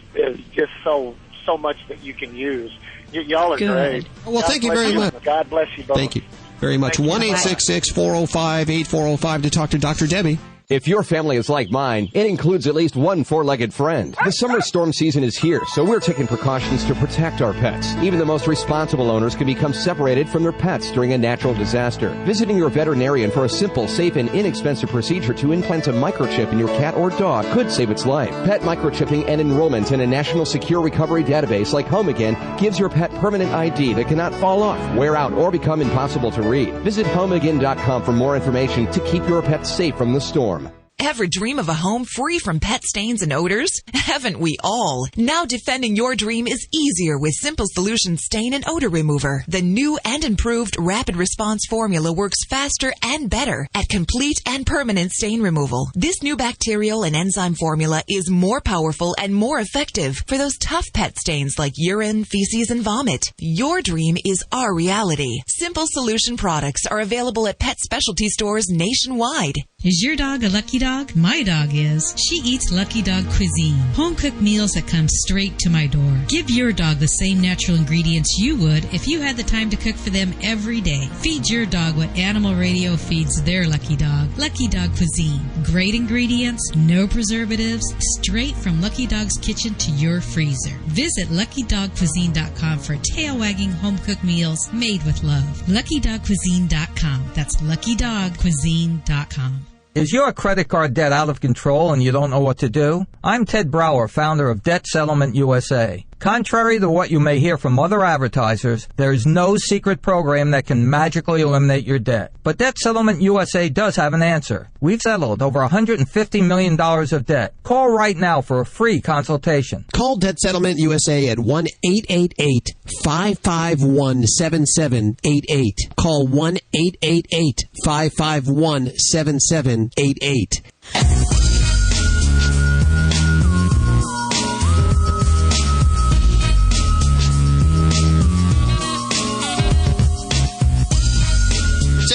just so much that you can use. Y'all are great. Well, thank you very much. God bless you both. Thank you very much. 1-866-405-8405 to talk to Dr. Debbie. If your family is like mine, it includes at least one four-legged friend. The summer storm season is here, so we're taking precautions to protect our pets. Even the most responsible owners can become separated from their pets during a natural disaster. Visiting your veterinarian for a simple, safe, and inexpensive procedure to implant a microchip in your cat or dog could save its life. Pet microchipping and enrollment in a national secure recovery database like Home Again gives your pet permanent ID that cannot fall off, wear out, or become impossible to read. Visit homeagain.com for more information to keep your pets safe from the storm. Ever dream of a home free from pet stains and odors? Haven't we all? Now defending your dream is easier with Simple Solution Stain and Odor Remover. The new and improved rapid response formula works faster and better at complete and permanent stain removal. This new bacterial and enzyme formula is more powerful and more effective for those tough pet stains like urine, feces, and vomit. Your dream is our reality. Simple Solution products are available at pet specialty stores nationwide. Is your dog a lucky dog? My dog is. She eats Lucky Dog cuisine, home-cooked meals that come straight to my door. Give your dog the same natural ingredients you would if you had the time to cook for them every day. Feed your dog what Animal Radio feeds their lucky dog. Lucky Dog cuisine. Great ingredients, no preservatives, straight from Lucky Dog's kitchen to your freezer. Visit LuckyDogCuisine.com for tail-wagging home-cooked meals made with love. LuckyDogCuisine.com. That's LuckyDogCuisine.com. Is your credit card debt out of control and you don't know what to do? I'm Ted Brower, founder of Debt Settlement USA. Contrary to what you may hear from other advertisers, there is no secret program that can magically eliminate your debt. But Debt Settlement USA does have an answer. We've settled over $150 million of debt. Call right now for a free consultation. Call Debt Settlement USA at 1-888-551-7788. Call 1-888-551-7788.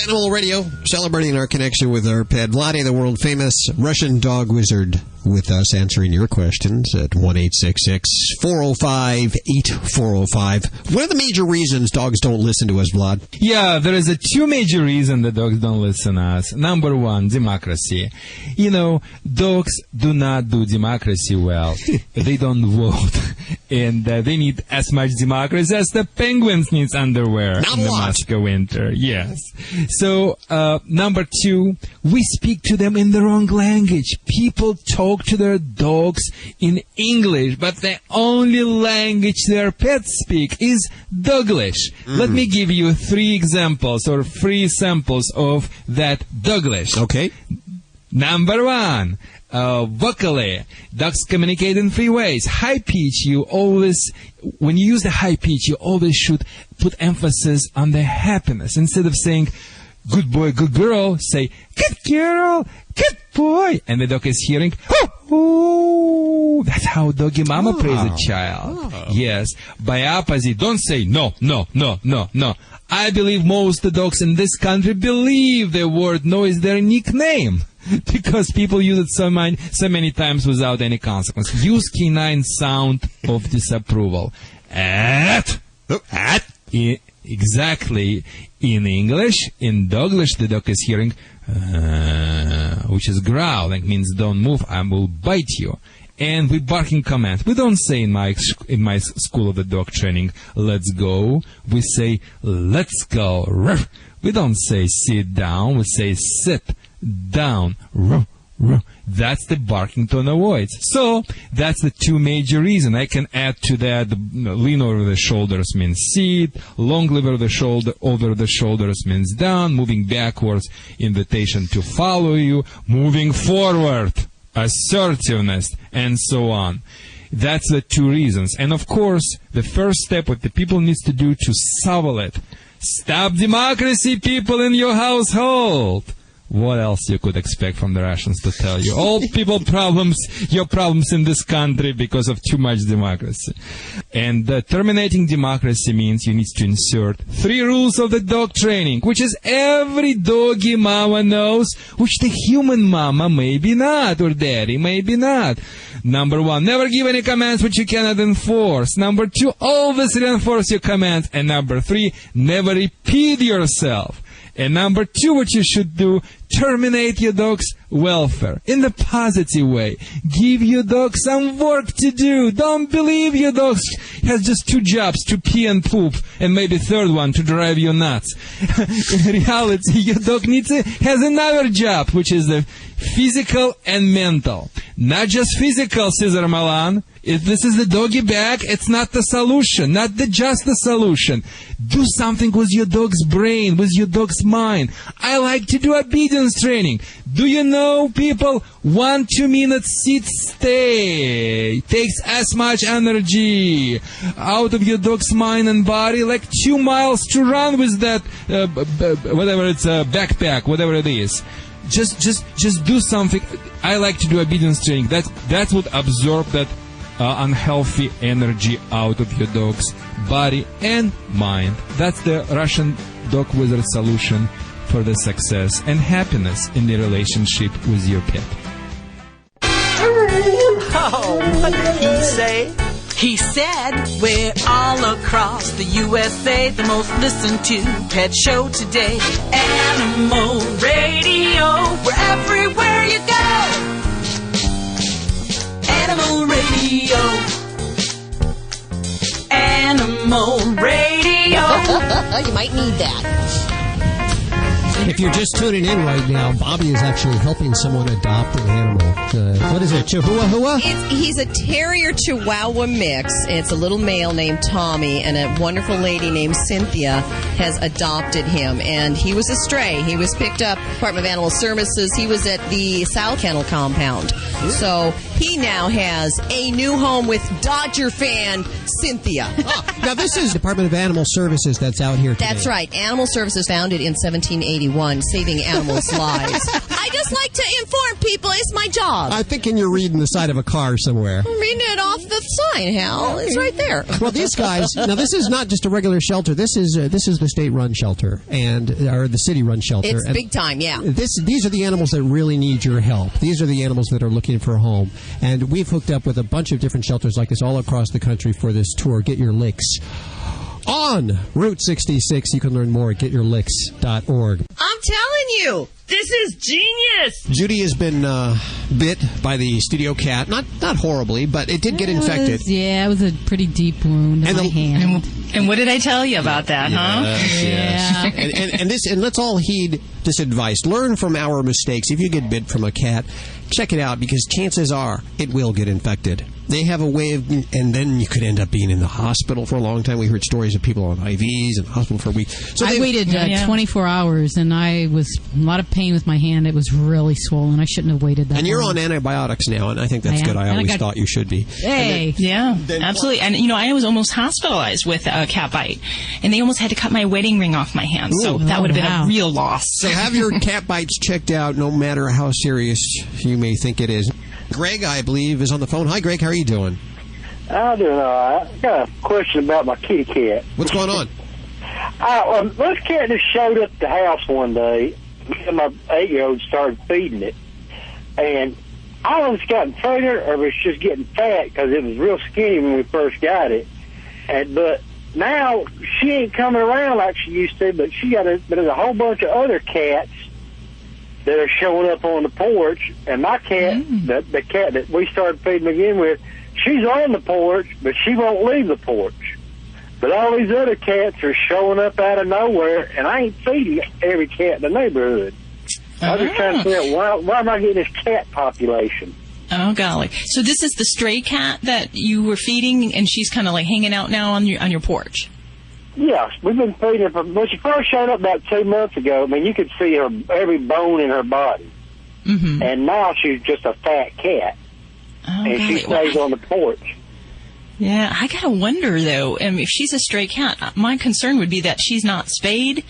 Animal Radio, celebrating our connection with our pet, Vladae, the world-famous Russian dog wizard, with us answering your questions at 1-866-405-8405. What are the major reasons dogs don't listen to us, Vlad? Yeah, there is two major reasons that dogs don't listen to us. Number one, democracy. You know, dogs do not do democracy well. They don't vote. And they need as much democracy as the penguins need underwear in the Moscow winter. Yes. So, number two, we speak to them in the wrong language. People talk to their dogs in English, but the only language their pets speak is Doglish. Let me give you 3 examples or 3 samples of that Doglish. Okay. Number 1. Vocally, dogs communicate in 3 ways. High pitch, when you use the high pitch, you always should put emphasis on the happiness. Instead of saying, good boy, good girl, say, good girl, good boy. And the dog is hearing, oh, that's how doggy mama praise a child. Yes. By opposite, don't say, no. I believe most dogs in this country believe the word no is their nickname. Because people use it so many times without any consequence. Use canine sound of disapproval. Exactly. In English, in Doglish, the dog is hearing, which is growling, means don't move, I will bite you. And we barking commands. We don't say in my school of the dog training, let's go. We say, let's go. We don't say sit down. We say sit down. That's the barking tone of voice. So that's the 2 major reasons. I can add to that, lean over the shoulders means sit, long over the shoulders means down, moving backwards, invitation to follow you, moving forward, assertiveness, and so on. That's the 2 reasons. And of course, the first step what the people needs to do to solve it, stop democracy, people in your household. What else you could expect from the Russians to tell you? All people problems, your problems in this country because of too much democracy. And terminating democracy means you need to insert 3 rules of the dog training, which is every doggy mama knows, which the human mama maybe not, or daddy maybe not. Number 1, never give any commands which you cannot enforce. Number 2, always reinforce your commands. And number 3, never repeat yourself. And number 2, what you should do, terminate your dog's welfare in the positive way. Give your dog some work to do. Don't believe your dog has just 2 jobs, to pee and poop, and maybe 3rd one to drive you nuts. In reality, your dog has another job, which is the physical and mental. Not just physical, Cesar Milan. If this is the doggy bag, it's not the solution, not just the solution. Do something with your dog's brain, with your dog's mind. I like to do obedience training. Do you know, people, 1-2 minutes sit stay takes as much energy out of your dog's mind and body, like 2 miles to run with that, whatever it's a backpack, whatever it is. Just do something. I like to do obedience training. That would absorb that unhealthy energy out of your dog's body and mind. That's the Russian dog wizard solution for the success and happiness in the relationship with your pet. Oh, what did he say? He said, we're all across the USA, the most listened to pet show today. Animal Radio, we're everywhere you go. Animal Radio. Animal Radio. You might need that. If you're just tuning in right now, Bobby is actually helping someone adopt an animal. What is it, Chihuahua? He's a terrier Chihuahua mix. It's a little male named Tommy, and a wonderful lady named Cynthia has adopted him. And he was a stray. He was picked up Department of Animal Services. He was at the South Kennel Compound. So he now has a new home with Dodger fan Cynthia. Now, this is Department of Animal Services that's out here today. That's right. Animal Services founded in 1781, saving animals' lives. I just like to inform people. It's my job. I'm thinking you're reading the side of a car somewhere. I'm reading it off the sign, Hal. It's right there. Well, these guys, now this is not just a regular shelter. This is the state-run shelter, or the city-run shelter. It's big time, yeah. These are the animals that really need your help. These are the animals that are looking for a home. And we've hooked up with a bunch of different shelters like this all across the country for this tour. Get your licks on Route 66. You can learn more at getyourlicks.org. I'm telling you, this is genius. Judy has been bit by the studio cat. Not horribly, but it did get infected. It was a pretty deep wound in my hand. And what did I tell you about that, huh? Yes. And let's all heed this advice. Learn from our mistakes. If you get bit from a cat, check it out, because chances are it will get infected. They have a way of, and then you could end up being in the hospital for a long time. We heard stories of people on IVs in the hospital for a week. So I waited 24 hours, and I was in a lot of pain with my hand. It was really swollen. I shouldn't have waited that long. And you're on antibiotics now, and I think that's good. I always thought you should be. Hey. Absolutely. And, I was almost hospitalized with a cat bite, and they almost had to cut my wedding ring off my hand, so that would have been a real loss. So have your cat bites checked out, no matter how serious you may think it is. Greg, I believe, is on the phone. Hi, Greg. How are you doing? I'm doing all right. I got a question about my kitty cat. What's going on? This cat just showed up at the house one day, and my 8-year-old started feeding it. And I don't know if it's gotten fatter or if it's just getting fat, because it was real skinny when we first got it. But now she ain't coming around like she used to, but there's a whole bunch of other cats that are showing up on the porch, and my cat, the cat that we started feeding again with, she's on the porch, but she won't leave the porch. But all these other cats are showing up out of nowhere, and I ain't feeding every cat in the neighborhood. I'm just trying to figure out why am I getting this cat population? Oh, golly. So this is the stray cat that you were feeding, and she's kind of like hanging out now on your porch? Yes, we've been feeding her. When she first showed up about 2 months ago, you could see her every bone in her body. Mm-hmm. And now she's just a fat cat. And she stays on the porch. Yeah, I gotta wonder, though, if she's a stray cat, my concern would be that she's not spayed,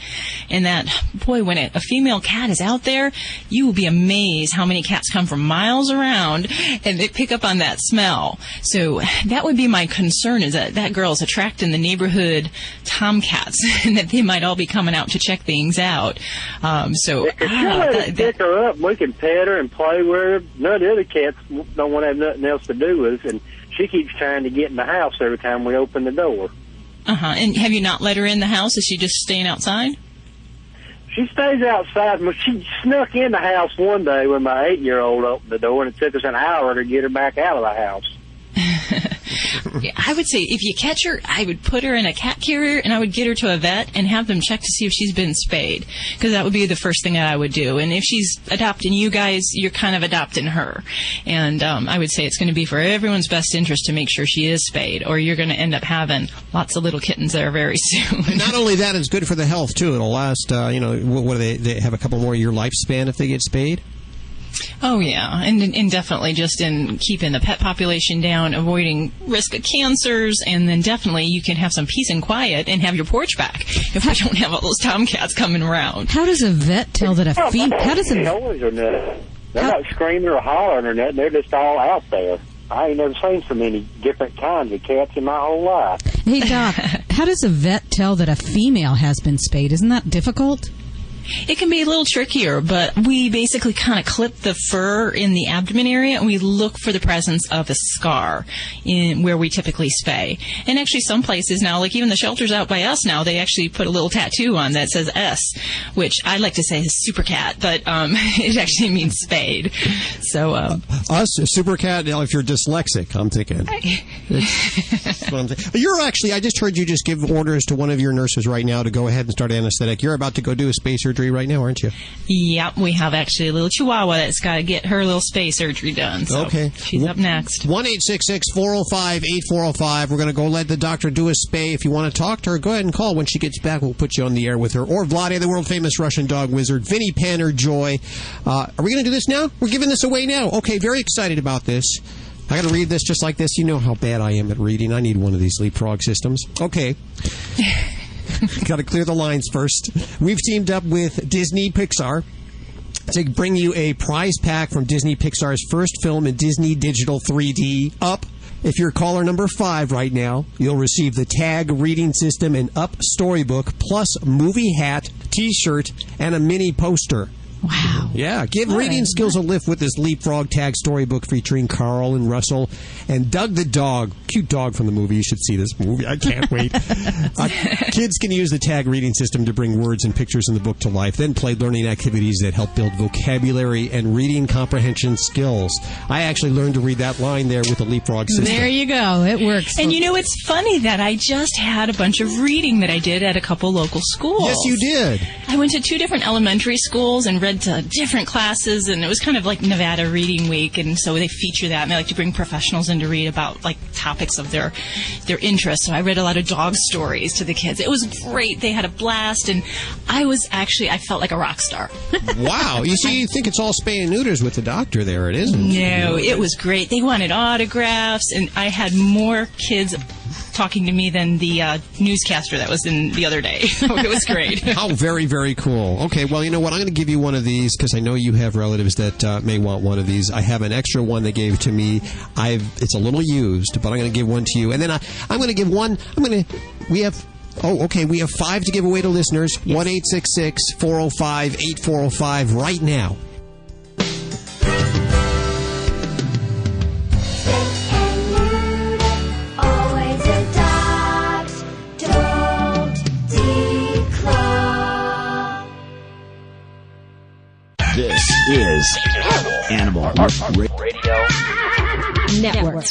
and that, boy, when a female cat is out there, you will be amazed how many cats come from miles around, and they pick up on that smell. So that would be my concern, is that girl's attracting the neighborhood tomcats, and that they might all be coming out to check things out. If she pick her up, we can pet her and play with her. None of the other cats don't want to have nothing else to do with us, and she keeps trying to get in the house every time we open the door. And have you not let her in the house? Is she just staying outside? She stays outside. Well, she snuck in the house one day when my 8-year-old opened the door, and it took us an hour to get her back out of the house. I would say if you catch her, I would put her in a cat carrier, and I would get her to a vet and have them check to see if she's been spayed, because that would be the first thing that I would do. And if she's adopting you guys, you're kind of adopting her. And I would say it's going to be for everyone's best interest to make sure she is spayed, or you're going to end up having lots of little kittens there very soon. And not only that, it's good for the health, too. It'll last, what do they have a couple more year lifespan if they get spayed? Oh, yeah, and definitely just in keeping the pet population down, avoiding risk of cancers, and then definitely you can have some peace and quiet and have your porch back if we don't have all those tomcats coming around. How does a vet tell that a female... They're not screaming or hollering or nothing. They're just all out there. I ain't never seen so many different kinds of cats in my whole life. Hey, Doc, how does a vet tell that a female has been spayed? Isn't that difficult? It can be a little trickier, but we basically kind of clip the fur in the abdomen area, and we look for the presence of a scar in where we typically spay. And actually, some places now, like even the shelters out by us now, they actually put a little tattoo on that says S, which I like to say is super cat, but it actually means spayed. So us, super cat. Now, if you're dyslexic, I'm thinking. You're actually. I just heard you just give orders to one of your nurses right now to go ahead and start anesthetic. You're about to go do a spay surgery right now, aren't you? Yep, we have actually a little chihuahua that's got to get her little spay surgery done. So okay. She's up next. 1-866-405-8405. We're going to go let the doctor do a spay. If you want to talk to her, go ahead and call. When she gets back, we'll put you on the air with her. Or Vladae, the world-famous Russian dog wizard, Vinnie Panner Joy. Are we going to do this now? We're giving this away now. Okay, very excited about this. I got to read this just like this. You know how bad I am at reading. I need one of these leapfrog systems. Okay. Got to clear the lines first. We've teamed up with Disney Pixar to bring you a prize pack from Disney Pixar's first film in Disney Digital 3D, Up. If you're caller number 5 right now, you'll receive the Tag reading system and Up storybook, plus movie hat, T-shirt, and a mini poster. Wow. Yeah, give reading skills a lift with this Leapfrog Tag storybook featuring Carl and Russell and Doug the dog. Cute dog from the movie. You should see this movie. I can't wait. Kids can use the Tag reading system to bring words and pictures in the book to life, then play learning activities that help build vocabulary and reading comprehension skills. I actually learned to read that line there with the Leapfrog system. There you go. It works. And you know, it's funny that I just had a bunch of reading that I did at a couple local schools. Yes, you did. I went to 2 different elementary schools and read to different classes, and it was kind of like Nevada Reading Week, and so they feature that, and they like to bring professionals in to read about like topics of their interest. So I read a lot of dog stories to the kids. It was great. They had a blast, and I felt like a rock star. Wow. You see, you think it's all spay and neuters with the doctor there. It isn't. No, it was great. They wanted autographs, and I had more kids talking to me than the newscaster that was in the other day. So it was great. How very, very cool. Okay, well, you know what? I'm going to give you one of these because I know you have relatives that may want one of these. I have an extra one they gave to me. It's a little used, but I'm going to give one to you. And then I'm going to give one. We have 5 to give away to listeners. 1-866-405-8405 right now. This is Animal Radio Network.